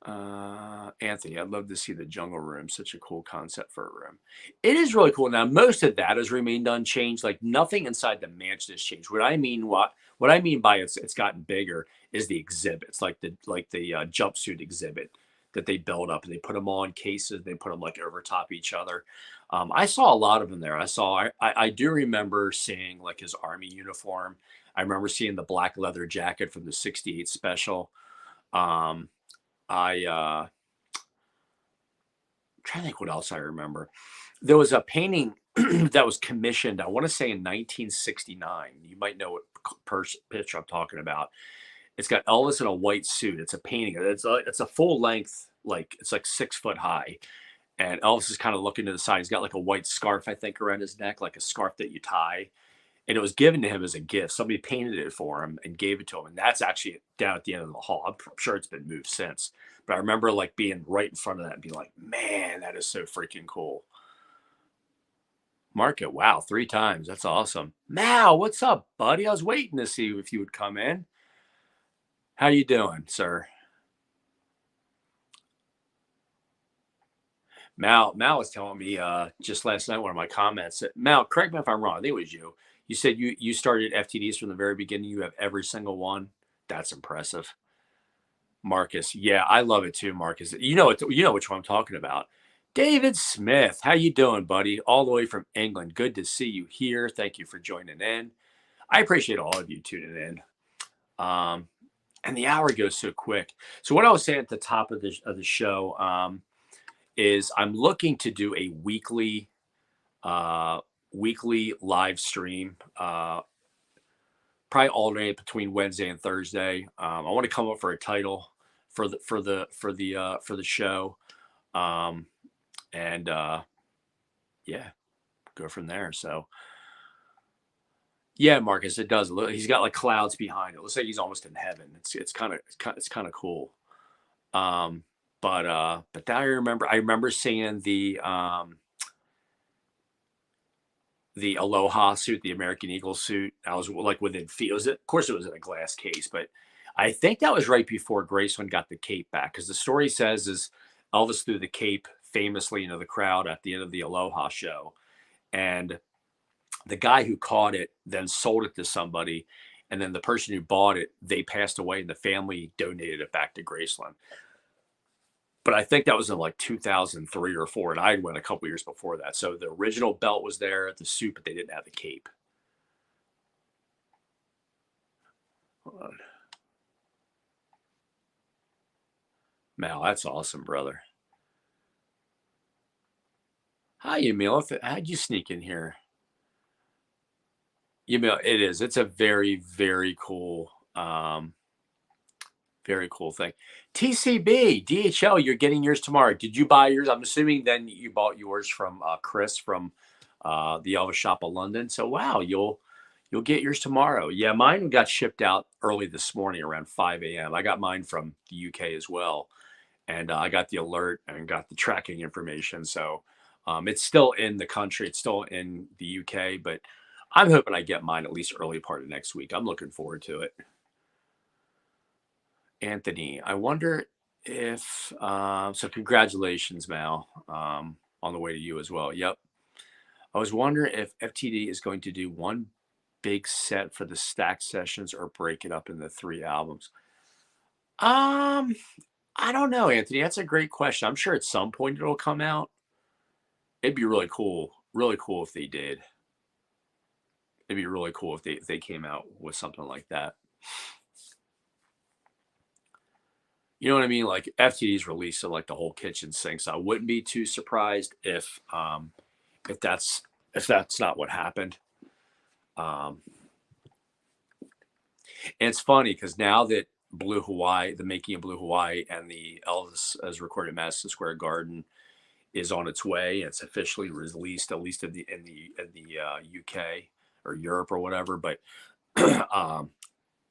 Anthony, I'd love to see the jungle room. Such a cool concept for a room. It is really cool. Now, most of that has remained unchanged. Like nothing inside the mansion has changed. What I mean by it's gotten bigger is the exhibits, like the jumpsuit exhibit that they build up and they put them on cases. They put them like over top each other. I saw a lot of them there. I do remember seeing like his army uniform. I remember seeing the black leather jacket from the '68 special. Um, I trying to think what else I remember. There was a painting that was commissioned, I want to say in 1969. You might know what picture I'm talking about. It's got Elvis in a white suit. It's a painting. It's a full length, like it's like 6 foot high. And Elvis is kind of looking to the side. He's got like a white scarf, I think, around his neck, like a scarf that you tie. And it was given to him as a gift. Somebody painted it for him and gave it to him. And that's actually down at the end of the hall. I'm sure it's been moved since. But I remember like being right in front of that and being like, man, that is so freaking cool. Mark it. Wow, 3 times. That's awesome. Mal, what's up, buddy? I was waiting to see if you would come in. How you doing, sir? Mal was telling me just last night, one of my comments. Mal, correct me if I'm wrong. I think it was you. You said you started FTDs from the very beginning. You have every single one. That's impressive. Marcus. Yeah, I love it too, Marcus. You know which one I'm talking about. David Smith, how you doing, buddy? All the way from England. Good to see you here. Thank you for joining in. I appreciate all of you tuning in. And the hour goes so quick. So what I was saying at the top of the show is I'm looking to do a weekly live stream. Probably alternate between Wednesday and Thursday. I want to come up for a title for the show, and yeah, go from there. So yeah, Marcus, it does. He's got like clouds behind it. Looks like he's almost in heaven. It's kind of cool. But that I remember seeing the Aloha suit, the American Eagle suit. I was like within feet. Of course, it was in a glass case, but I think that was right before Graceland got the cape back, because the story says is Elvis threw the cape famously into the crowd at the end of the Aloha show, and the guy who caught it then sold it to somebody, and then the person who bought it, they passed away, and the family donated it back to Graceland. But I think that was in like 2003 or 4, and I went a couple years before that. So the original belt was there, the suit, but they didn't have the cape. Hold on. Mal, that's awesome, brother. Hi, Emil. How'd you sneak in here? Emil, it is. It's a very, very cool thing. TCB, DHL, you're getting yours tomorrow. Did you buy yours? I'm assuming then you bought yours from Chris from the Elvis Shop of London. So wow, you'll get yours tomorrow. Yeah, mine got shipped out early this morning around 5 a.m. I got mine from the UK as well, and I got the alert and got the tracking information. So it's still in the country. It's still in the UK, but I'm hoping I get mine at least early part of next week. I'm looking forward to it. Anthony, I wonder if so congratulations, Mal, on the way to you as well. Yep. I was wondering if FTD is going to do one big set for the stack sessions or break it up into 3 albums. I don't know, Anthony. That's a great question. I'm sure at some point it'll come out. It'd be really cool if they did. It'd be really cool if they came out with something like that. You know what I mean? Like FTD's release of like the whole kitchen sink. So I wouldn't be too surprised if that's not what happened. And it's funny because now that Blue Hawaii, the making of Blue Hawaii, and the Elvis as recorded at Madison Square Garden is on its way. It's officially released, at least in the UK or Europe or whatever. But I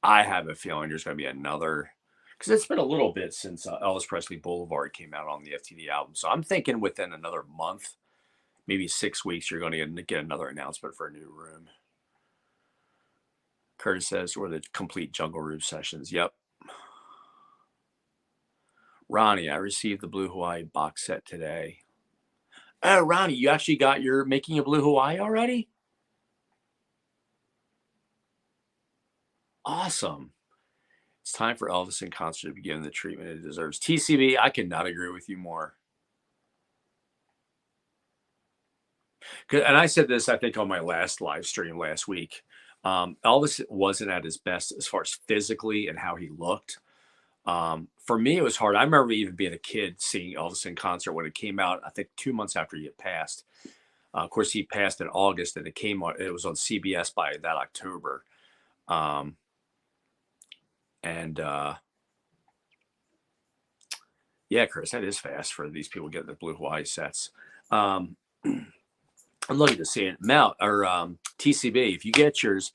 have a feeling there's going to be another, because it's been a little bit since Elvis Presley Boulevard came out on the FTD album. So I'm thinking within another month, maybe 6 weeks, you're going to get another announcement for a new room. Curtis says, or the complete Jungle Room sessions. Yep. Ronnie, I received the Blue Hawaii box set today. Oh, Ronnie, you actually got your Making a Blue Hawaii already? Awesome. It's time for Elvis in concert to be given the treatment it deserves. TCB, I cannot agree with you more. And I said this, I think, on my last live stream last week. Elvis wasn't at his best as far as physically and how he looked. For me, it was hard. I remember even being a kid seeing Elvis in concert when it came out. I think 2 months after he had passed. Of course, he passed in August, and it came on. It was on CBS by that October. Um, and Yeah, Chris, that is fast for these people getting the blue Hawaii sets. Um, I'm looking to see it. Mount or TCB, if you get yours,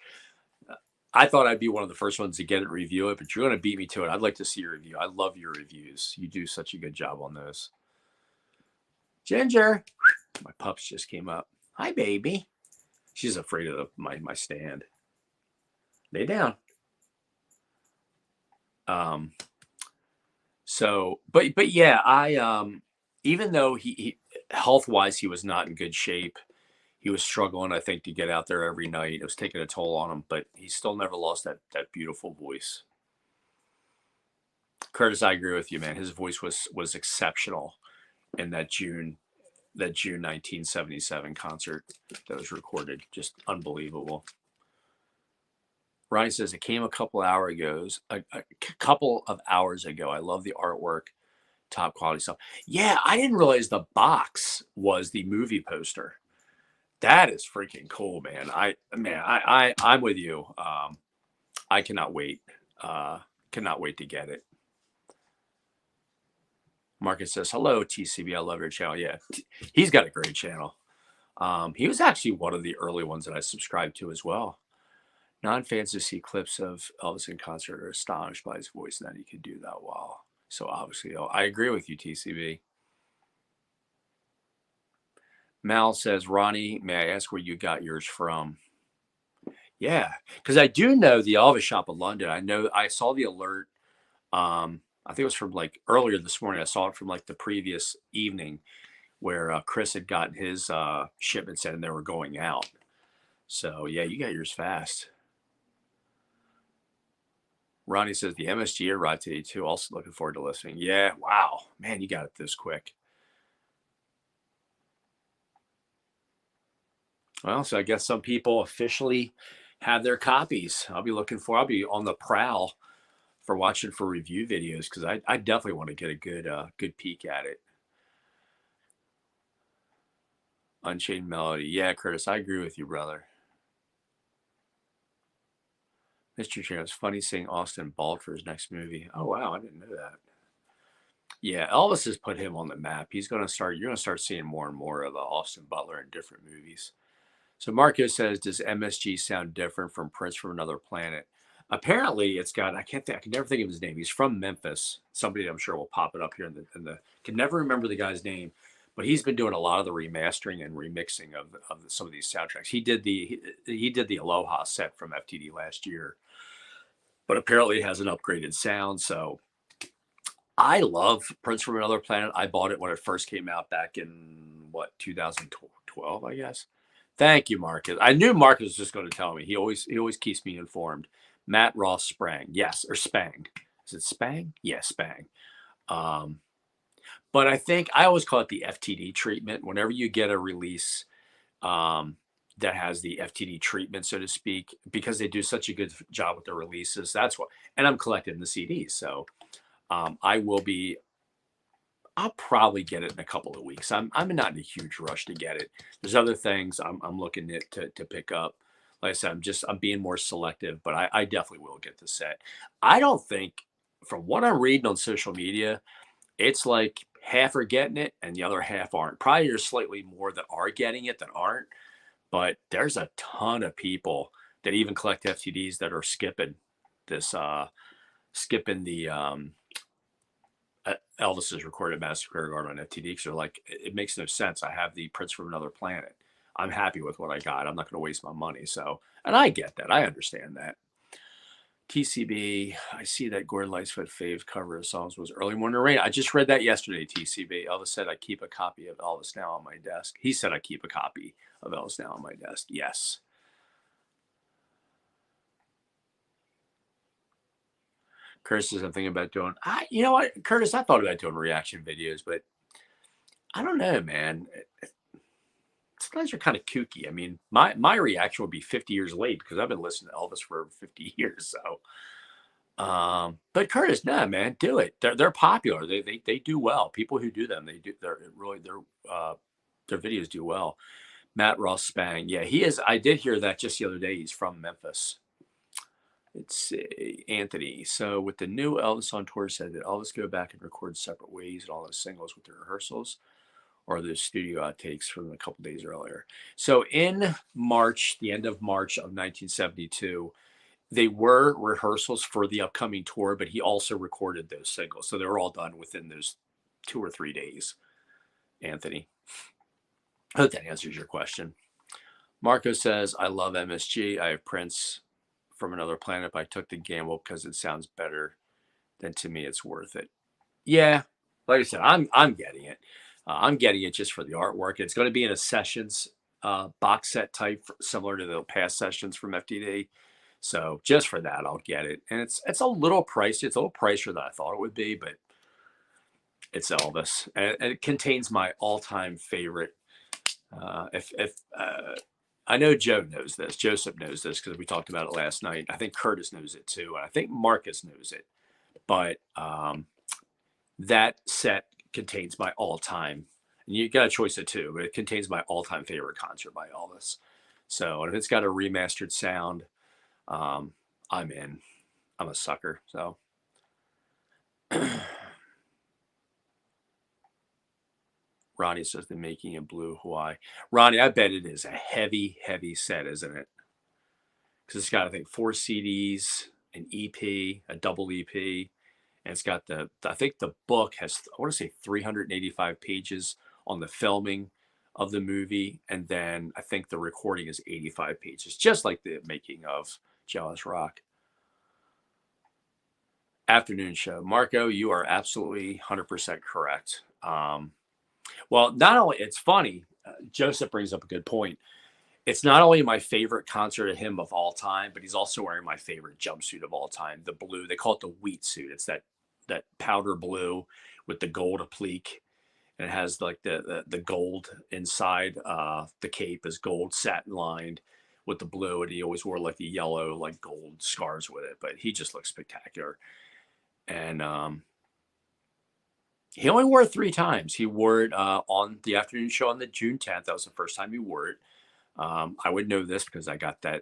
I thought I'd be one of the first ones to get it, review it, but you're going to beat me to it. I'd like to see your review. I love your reviews. You do such a good job on those. Ginger, my pups just came up. Hi, baby. She's afraid of my stand. Lay down. But yeah, even though he health wise he was not in good shape, he was struggling, I think, to get out there every night. It was taking a toll on him, but he still never lost that beautiful voice. Curtis, I agree with you, man. His voice was exceptional in that June 1977 concert that was recorded. Just unbelievable. Ryan says it came a couple of hours ago. I love the artwork, top quality stuff. Yeah, I didn't realize the box was the movie poster. That is freaking cool, man. I'm with you. I cannot wait. Cannot wait to get it. Marcus says, hello, TCB. I love your channel. Yeah, he's got a great channel. He was actually one of the early ones that I subscribed to as well. Non-fans who see clips of Elvis in concert are astonished by his voice and that he could do that well. So obviously, I agree with you, TCB. Mal says, Ronnie, may I ask where you got yours from? Yeah, because I do know the Elvis shop in London. I know I saw the alert. I think it was from like earlier this morning. I saw it from like the previous evening where Chris had gotten his shipments in and they were going out. So yeah, you got yours fast. Ronnie says the MSG arrived today too. Also looking forward to listening. Yeah, wow, man, you got it this quick. Well, so I guess some people officially have their copies. I'll be on the prowl for watching for review videos because I definitely want to get a good peek at it. Unchained Melody. Yeah, Curtis, I agree with you, brother. Mr. Chair, it's funny seeing Austin bald for his next movie. Oh wow, I didn't know that. Yeah, Elvis has put him on the map. You're gonna start seeing more and more of Austin Butler in different movies. So Marco says, does MSG sound different from Prince from Another Planet? Apparently, it's got. I can never think of his name. He's from Memphis. Somebody I'm sure will pop it up here in the. Can never remember the guy's name, but he's been doing a lot of the remastering and remixing of some of these soundtracks. He did the Aloha set from FTD last year, but apparently it has an upgraded sound. So I love Prince from Another Planet. I bought it when it first came out back in 2012, I guess. Thank you, Marcus. I knew Marcus was just going to tell me. He always keeps me informed. Matt Ross Sprang, yes, or Spang. Is it Spang? Yeah, Spang. Um, but I think I always call it the FTD treatment. Whenever you get a release that has the FTD treatment, so to speak, because they do such a good job with their releases. That's what. And I'm collecting the CDs, so I will be. I'll probably get it in a couple of weeks. I'm not in a huge rush to get it. There's other things I'm looking to pick up. Like I said, I'm being more selective, but I definitely will get the set. I don't think, from what I'm reading on social media, it's like half are getting it and the other half aren't. Probably there's slightly more that are getting it than aren't, but there's a ton of people that even collect FTDs that are this skipping the Elvis's recorded Massacre Garden on FTD because they're like, it makes no sense. I have the Prince from Another Planet. I'm happy with what I got. I'm not going to waste my money. So, and I get that. I understand that. TCB, I see that Gordon Lightfoot fave cover of songs was Early Morning Rain. I just read that yesterday, TCB. Elvis said I keep a copy of Elvis Now on my desk. He said I keep a copy of Elvis Now on my desk. Yes. Curtis says I'm thinking about doing. You know what, Curtis? I thought about doing reaction videos, but I don't know, man. These guys are kind of kooky. I mean, my reaction would be 50 years late because I've been listening to Elvis for 50 years. So But Curtis, no, man, do it. They're popular. They do well. People who do them, their videos do well. Matt Ross Spang, yeah, he is. I did hear that just the other day. He's from Memphis. It's Anthony. So with the new Elvis on tour, said that Elvis go back and record separate ways and all those singles with the rehearsals, or the studio outtakes from a couple days earlier. So in March, the end of March of 1972, they were rehearsals for the upcoming tour, but he also recorded those singles. So they were all done within those 2 or 3 days, Anthony. I hope that answers your question. Marco says, I love MSG. I have Prince from Another Planet, but I took the gamble because it sounds better than to me it's worth it. Yeah, like I said, I'm getting it. I'm getting it just for the artwork. It's going to be in a Sessions box set type, similar to the past Sessions from FTD. So just for that, I'll get it. And it's a little pricey. It's a little pricier than I thought it would be, but it's Elvis, and it contains my all-time favorite. If I know Joe knows this, Joseph knows this because we talked about it last night. I think Curtis knows it too, and I think Marcus knows it. But that set contains my all-time. And you got a choice of two, but it contains my all-time favorite concert by Elvis. So, and if it's got a remastered sound, I'm in. I'm a sucker. So. Ronnie says the making in blue Hawaii. Ronnie, I bet it is a heavy, heavy set, isn't it? Because it's got, I think, 4 CDs, an EP, a double EP, and it's got I think the book has, I want to say 385 pages on the filming of the movie. And then I think the recording is 85 pages, just like the making of Jealous Rock. Afternoon show. Marco, you are absolutely 100% correct. Well, not only, it's funny, Joseph brings up a good point. It's not only my favorite concert of him of all time, but he's also wearing my favorite jumpsuit of all time, the blue. They call it the wheat suit. It's that powder blue with the gold applique, and it has like the gold inside. The cape is gold satin lined with the blue, and he always wore like the yellow, like gold scars with it. But he just looks spectacular. And he only wore it 3 times. He wore it on the afternoon show on the June 10th. That was the first time he wore it. I would know this because I got that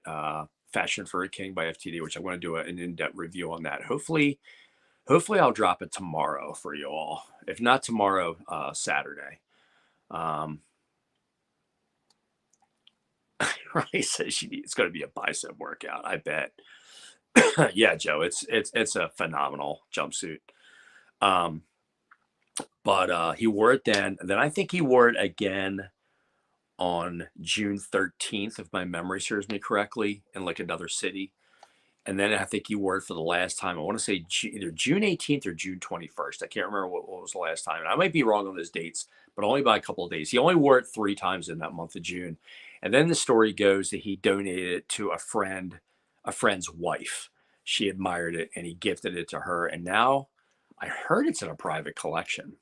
Fashion for a King by FTD, which I'm going to do an in-depth review on that. Hopefully I'll drop it tomorrow for you all. If not tomorrow, Saturday. Ronnie says it's going to be a bicep workout. I bet. Yeah, Joe, it's a phenomenal jumpsuit. But he wore it then. And then I think he wore it again on June 13th, if my memory serves me correctly, in like another city. And then I think he wore it for the last time. I want to say either June 18th or June 21st. I can't remember what was the last time. And I might be wrong on those dates, but only by a couple of days. He only wore it 3 times in that month of June. And then the story goes that he donated it to a friend's wife. She admired it and he gifted it to her. And now I heard it's in a private collection.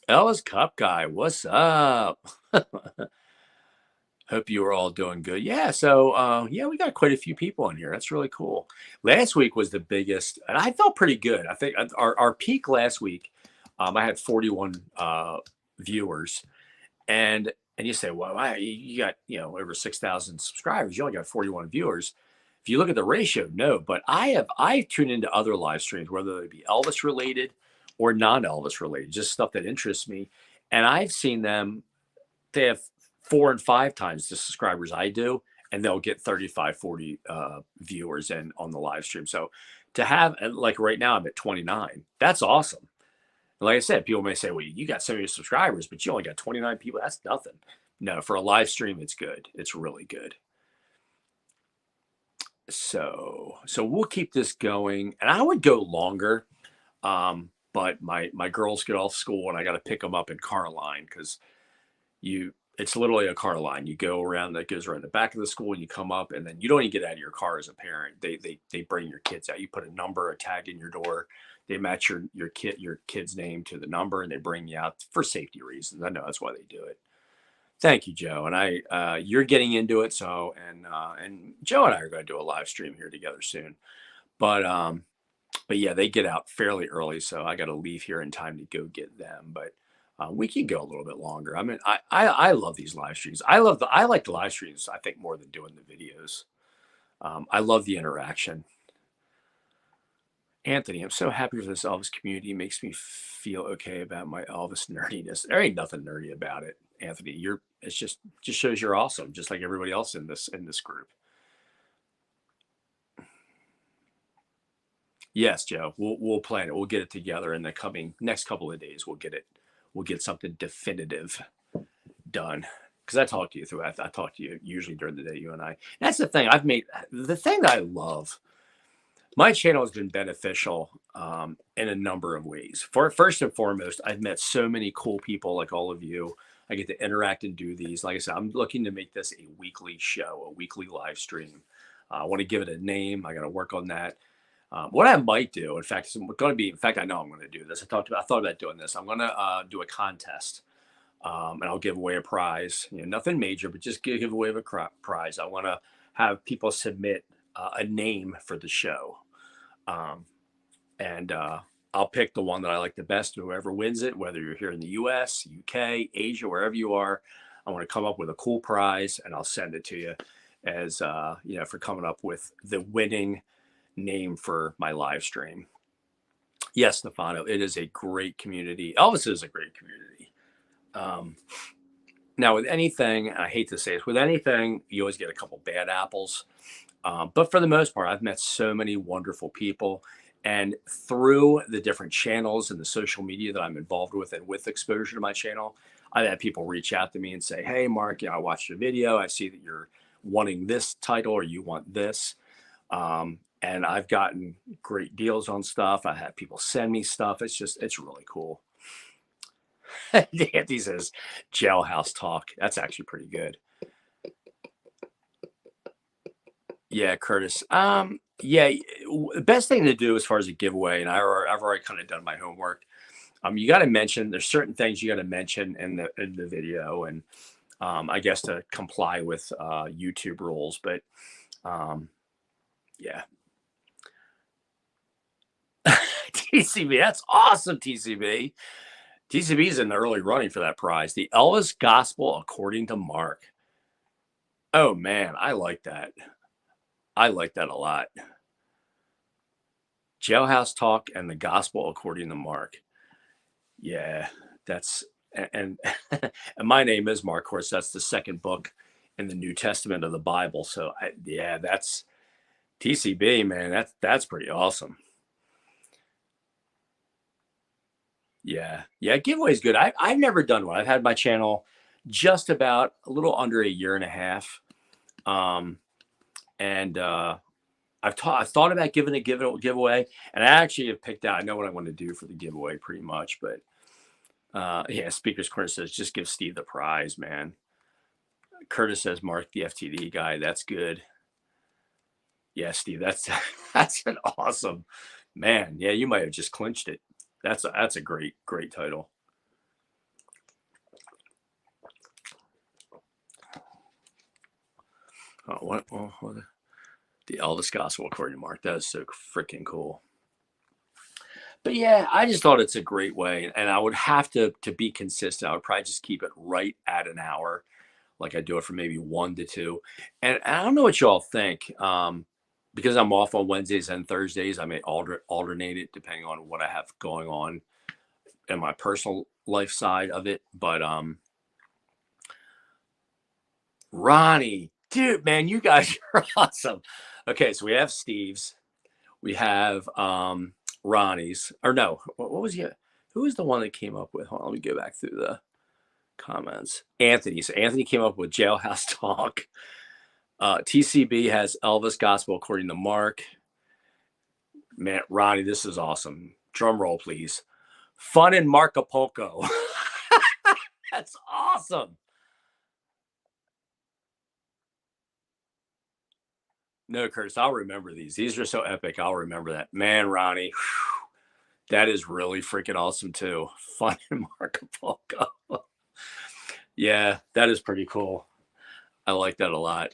Ellis Cup guy, what's up? Hope you are all doing good. Yeah, so yeah, we got quite a few people in here. That's really cool. Last week was the biggest, and I felt pretty good. I think our peak last week, I had 41 viewers, and you say, well, you got over 6,000 subscribers. You only got 41 viewers. If you look at the ratio, no. But I tune into other live streams, whether they be Elvis related or non-Elvis related, just stuff that interests me, and I've seen them. They have 4 and 5 times the subscribers I do, and they'll get 35, 40 viewers in on the live stream. So to have, like right now, I'm at 29. That's awesome. And like I said, people may say, well, you got so many subscribers, but you only got 29 people. That's nothing. No, for a live stream, it's good. It's really good. So we'll keep this going, and I would go longer. But my girls get off school and I got to pick them up in car line because it's literally a car line. You go around, that goes around the back of the school, and you come up, and then you don't even get out of your car as a parent. They bring your kids out. You put a number, a tag in your door. They match your kid's name to the number, and they bring you out for safety reasons. I know that's why they do it. Thank you, Joe. And you're getting into it. So, and Joe and I are going to do a live stream here together soon. But, yeah, they get out fairly early. So I got to leave here in time to go get them. But we can go a little bit longer. I mean, I love these live streams. I like the live streams, I think, more than doing the videos. I love the interaction. Anthony, I'm so happy for this Elvis community. It makes me feel okay about my Elvis nerdiness. There ain't nothing nerdy about it, Anthony. It's just shows you're awesome, just like everybody else in this group. Yes, Joe. We'll plan it. We'll get it together in the coming next couple of days. We'll get it. We'll get something definitive done. Because I talk to you throughout. I talk to you usually during the day. You and I. That's the thing. I've made the thing that I love. My channel has been beneficial in a number of ways. First and foremost, I've met so many cool people like all of you. I get to interact and do these. Like I said, I'm looking to make this a weekly show, a weekly live stream. I want to give it a name. I got to work on that. What I might do, in fact, I know I'm going to do this. I thought about doing this. I'm going to do a contest, and I'll give away a prize. Nothing major, but just give away a prize. I want to have people submit a name for the show, and I'll pick the one that I like the best. Whoever wins it, whether you're here in the U.S., UK, Asia, wherever you are, I want to come up with a cool prize, and I'll send it to you as for coming up with the winning name for my live stream. Yes, Stefano, it is a great community. Elvis is a great community. Now, with anything, I hate to say it, with anything, you always get a couple bad apples. But for the most part, I've met so many wonderful people. And through the different channels and the social media that I'm involved with and with exposure to my channel, I've had people reach out to me and say, hey, Mark, I watched your video. I see that you're wanting this title or you want this. And I've gotten great deals on stuff. I have people send me stuff. It's really cool. Andy says, jailhouse talk. That's actually pretty good. Yeah, Curtis. Yeah, the best thing to do as far as a giveaway, and I've already kind of done my homework. You got to mention, there's certain things you got to mention in the video, and I guess to comply with YouTube rules. But yeah. TCB, that's awesome, TCB. TCB is in the early running for that prize. The Elvis Gospel According to Mark. Oh, man, I like that. I like that a lot. Jailhouse Talk and the Gospel According to Mark. Yeah, that's, and, and my name is Mark. Of course, that's the second book in the New Testament of the Bible. So, yeah, that's TCB, man. That's pretty awesome. Yeah. Giveaway is good. I've never done one. I've had my channel just about a little under a year and a half. And I've thought about giving a giveaway, and I actually have picked out, I know what I want to do for the giveaway pretty much, but yeah, Speaker's Corner says, just give Steve the prize, man. Curtis says, Mark, the FTD guy. That's good. Yeah, Steve, that's an awesome, man. Yeah, you might have just clinched it. That's a great title. Oh, what the Elvis Gospel According to Mark. That is so freaking cool. But yeah, I just thought it's a great way, and I would have to be consistent. I would probably just keep it right at an hour, like I do it for maybe 1 to 2. And I don't know what y'all think, because I'm off on Wednesdays and Thursdays. I may alternate it depending on what I have going on in my personal life side of it. But Ronnie, dude, man, you guys are awesome. Okay, so we have Steve's, we have Ronnie's, or no, what was he? Who was the one that came up with? Hold on, let me go back through the comments. Anthony. So Anthony came up with Jailhouse Talk. TCB has Elvis Gospel According to Mark. Man, Ronnie, this is awesome. Drum roll, please. Fun in Marcapulco. That's awesome. No, Curtis, I'll remember these. These are so epic. I'll remember that. Man, Ronnie, whew, that is really freaking awesome too. Fun in Marcapulco. Yeah, that is pretty cool. I like that a lot.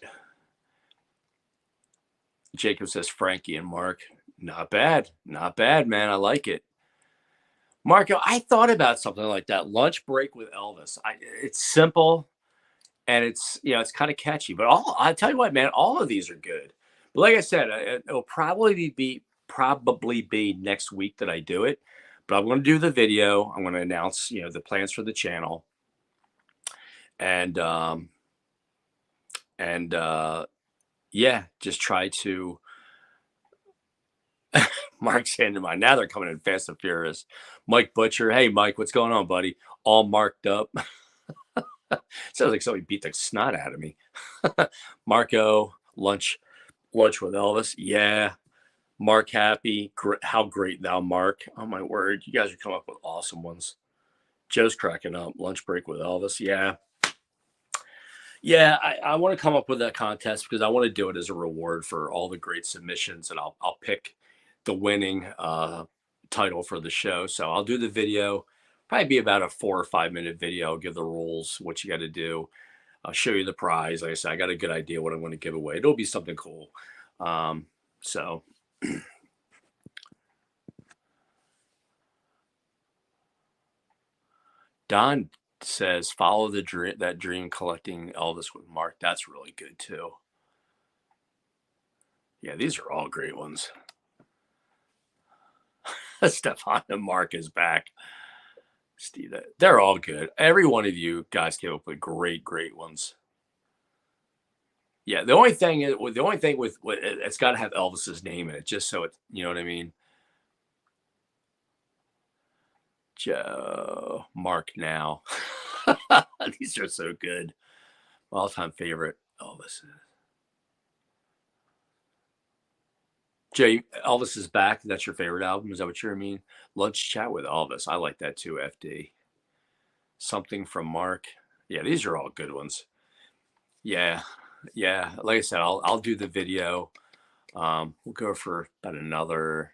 Jacob says Frankie and Mark. Not bad. Not bad, man. I like it. Marco, I thought about something like that. Lunch break with Elvis. It's simple and it's kind of catchy. But I tell you what, man, all of these are good. But like I said, it'll probably be next week that I do it. But I'm going to do the video. I'm going to announce the plans for the channel, and yeah, just try to. Mark's saying to mine. Now they're coming in fast and furious. Mike Butcher. Hey, Mike, what's going on, buddy? All marked up. Sounds like somebody beat the snot out of me. Marco, lunch with Elvis. Yeah. Mark Happy. How great thou, Mark. Oh, my word. You guys are coming up with awesome ones. Joe's cracking up. Lunch break with Elvis. Yeah. Yeah, I want to come up with that contest because I want to do it as a reward for all the great submissions, and I'll pick the winning title for the show. So I'll do the video, probably be about a 4 or 5 minute video. I'll give the rules, what you got to do. I'll show you the prize. Like I said, I got a good idea what I'm going to give away. It'll be something cool. So Don says, follow that dream collecting Elvis with Mark. That's really good too. Yeah, these are all great ones. Stefan and Mark is back. Steve, they're all good. Every one of you guys came up with great ones. Yeah, the only thing with it's got to have Elvis's name in it, just so it, you know what I mean. Joe, Mark now. These are so good. All-time favorite Elvis. Jay, Elvis is back. That's your favorite album? Is that what you mean? Lunch chat with Elvis. I like that too, FD. Something from Mark. Yeah, these are all good ones. Yeah. Yeah. Like I said, I'll do the video. We'll go for about another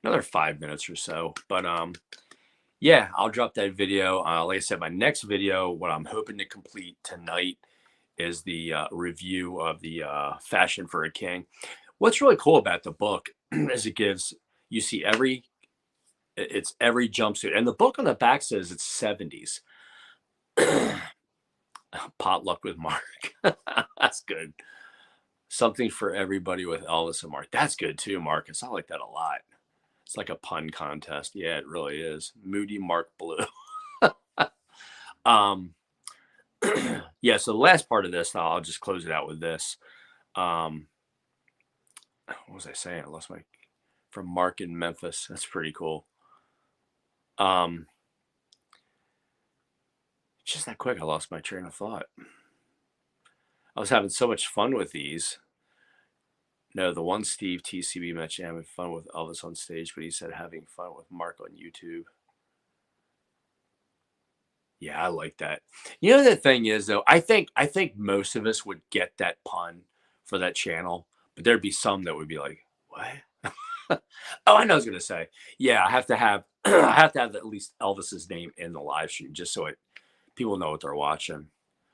5 minutes or so. But yeah, I'll drop that video. Like I said, my next video, what I'm hoping to complete tonight is the review of the Fashion for a King. What's really cool about the book is you see it's every jumpsuit, and the book on the back says it's 70s. Potluck with Mark. That's good. Something for everybody with Elvis and Mark. That's good too, Marcus. I like that a lot. It's like a pun contest. Yeah, it really is. Moody Mark Blue. Yeah, so the last part of this, I'll just close it out with this. What was I saying? I lost my from Mark in Memphis. That's pretty cool. Just that quick, I lost my train of thought. I was having so much fun with these. No, the one Steve TCB mentioned having fun with Elvis on stage, but he said having fun with Mark on YouTube. Yeah, I like that. You know, the thing is though, I think most of us would get that pun for that channel, but there'd be some that would be like, "What?" Oh, I know. I was gonna say, yeah, I have to have I have to have at least Elvis's name in the live stream just so people know what they're watching.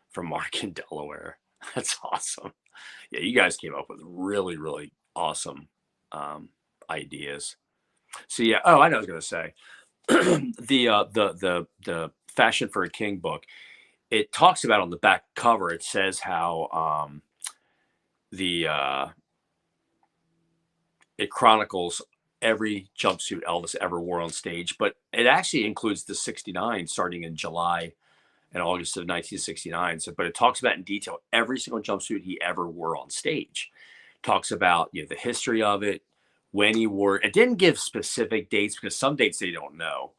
From Mark in Delaware. That's awesome. Yeah, you guys came up with really awesome ideas. So yeah. Oh, I know. I was gonna say the Fashion for a King book. It talks about on the back cover. It says how the it chronicles every jumpsuit Elvis ever wore on stage, but it actually includes the '69 starting in July and August of 1969. So, but it talks about in detail every single jumpsuit he ever wore on stage. Talks about the history of it, when he wore it. It didn't give specific dates because some dates they don't know.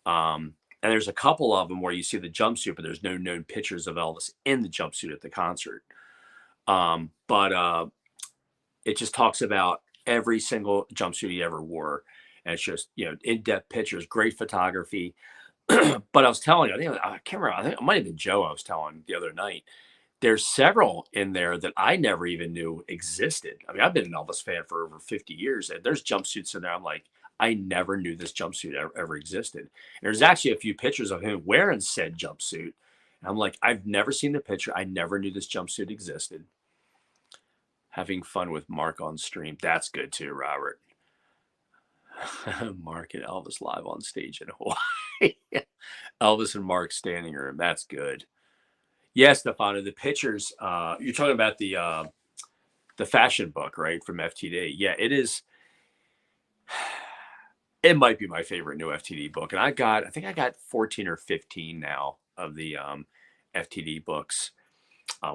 And there's a couple of them where you see the jumpsuit, but there's no known pictures of Elvis in the jumpsuit at the concert. But it just talks about every single jumpsuit he ever wore. And it's just, in-depth pictures, great photography. But I was telling you, I can't remember. I think it might have been Joe I was telling the other night. There's several in there that I never even knew existed. I mean, I've been an Elvis fan for over 50 years, and there's jumpsuits in there. I'm like, I never knew this jumpsuit ever existed. And there's actually a few pictures of him wearing said jumpsuit, And I'm like, I've never seen the picture. I never knew this jumpsuit existed. Having fun with Mark on stream. That's good too, Robert. Mark and Elvis live on stage in Hawaii. Elvis and Mark standing room. That's good. Yes, Stefano, the pictures, you're talking about the fashion book, right? From FTD. Yeah, it is. It might be my favorite new FTD book. And I think I got 14 or 15 now of the FTD books.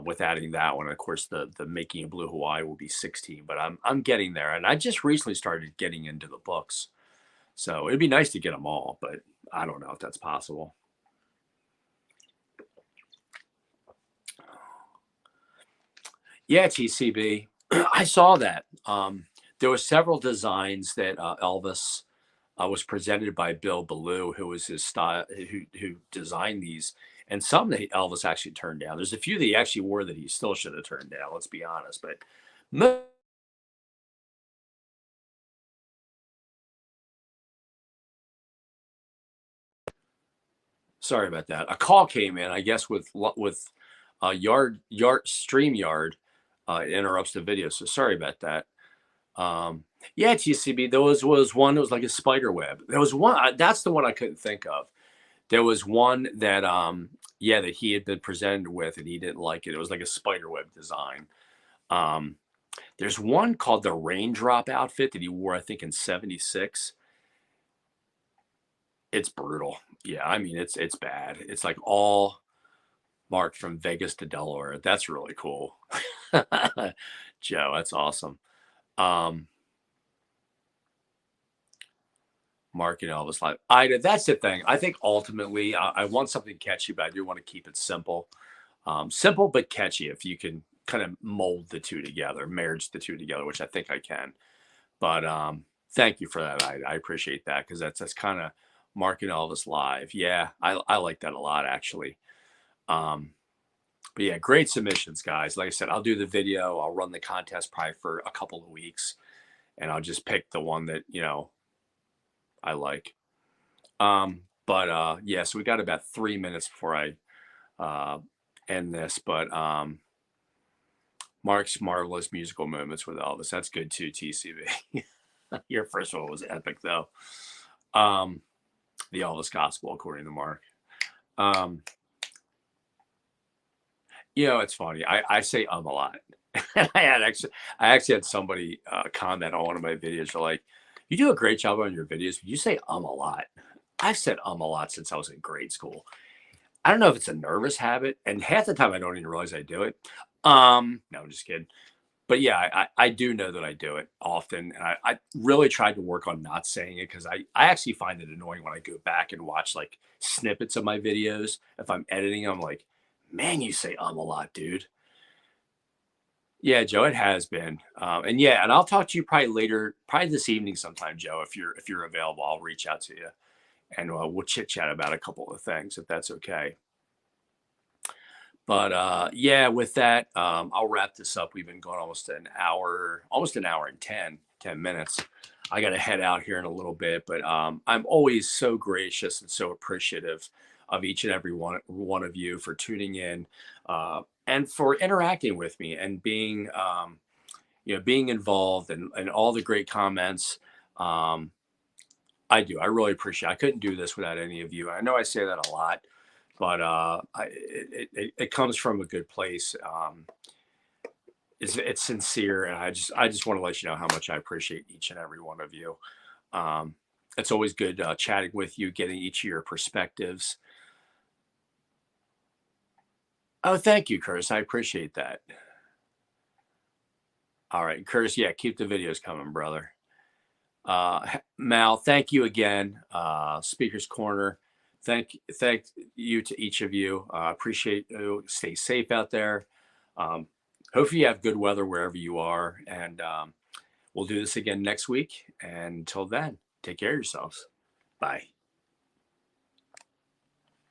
With adding that one, of course, the Making of Blue Hawaii will be 16, but I'm getting there, and I just recently started getting into the books, so it'd be nice to get them all, but I don't know if that's possible. Yeah, TCB, I saw that. There were several designs that Elvis was presented by Bill Ballou, who was his style, who designed these, and some that Elvis actually turned down. There's a few that he actually wore that he still should have turned down. Let's be honest, but sorry about that. A call came in, I guess, with yard stream yard. It interrupts the video, so sorry about that. Yeah, TCB. There was one that was like a spider web. There was one. That's the one I couldn't think of. There was one that yeah, that he had been presented with and he didn't like it. It was like a spider web design. Um, there's one called the raindrop outfit that he wore, I think, in '76. It's brutal. Yeah, I mean it's bad. It's like all marked from Vegas to Delaware. That's really cool. Joe, that's awesome. Um, Mark and Elvis live. That's the thing. I think ultimately I want something catchy, but I do want to keep it simple. Simple but catchy if you can kind of mold the two together, marriage the two together, which I think I can. But thank you for that. I appreciate that because that's kind of Mark and Elvis live. Yeah, I like that a lot actually. Um, but yeah, great submissions, guys. Like I said, I'll do the video. I'll run the contest probably for a couple of weeks, and I'll just pick the one that I like. But yeah, so we got about 3 minutes before I uh, end this. But Mark's marvelous musical moments with Elvis. That's good too, TCB. Your first one was epic though. Um, the Elvis Gospel, according to Mark. Um, it's funny. I say a lot. I actually had somebody comment on one of my videos. They're like, "You do a great job on your videos, but you say a lot." I've said a lot since I was in grade school. I don't know if it's a nervous habit, and half the time I don't even realize I do it. No, I'm just kidding. But yeah, I do know that I do it often, and I really tried to work on not saying it because I actually find it annoying when I go back and watch like snippets of my videos. If I'm editing, I'm like, man, you say a lot, dude. Yeah, Joe, it has been, and yeah, and I'll talk to you probably later, probably this evening sometime, Joe. If you're available, I'll reach out to you and we'll chit chat about a couple of things if that's okay. But yeah, with that, I'll wrap this up. We've been going almost an hour and 10 minutes. I got to head out here in a little bit, but I'm always so gracious and so appreciative of each and every one of you for tuning in and for interacting with me and being involved and all the great comments. Um, I do. I really appreciate it. I couldn't do this without any of you. I know I say that a lot, but it comes from a good place. It's sincere, and I just want to let you know how much I appreciate each and every one of you. Um, it's always good chatting with you, getting each of your perspectives. Oh, thank you, Curtis. I appreciate that. All right, Curtis. Yeah, keep the videos coming, brother. Mal, thank you again. Speaker's Corner. Thank you to each of you. Appreciate you. Stay safe out there. Um, hopefully you have good weather wherever you are. And we'll do this again next week. And until then, take care of yourselves. Bye.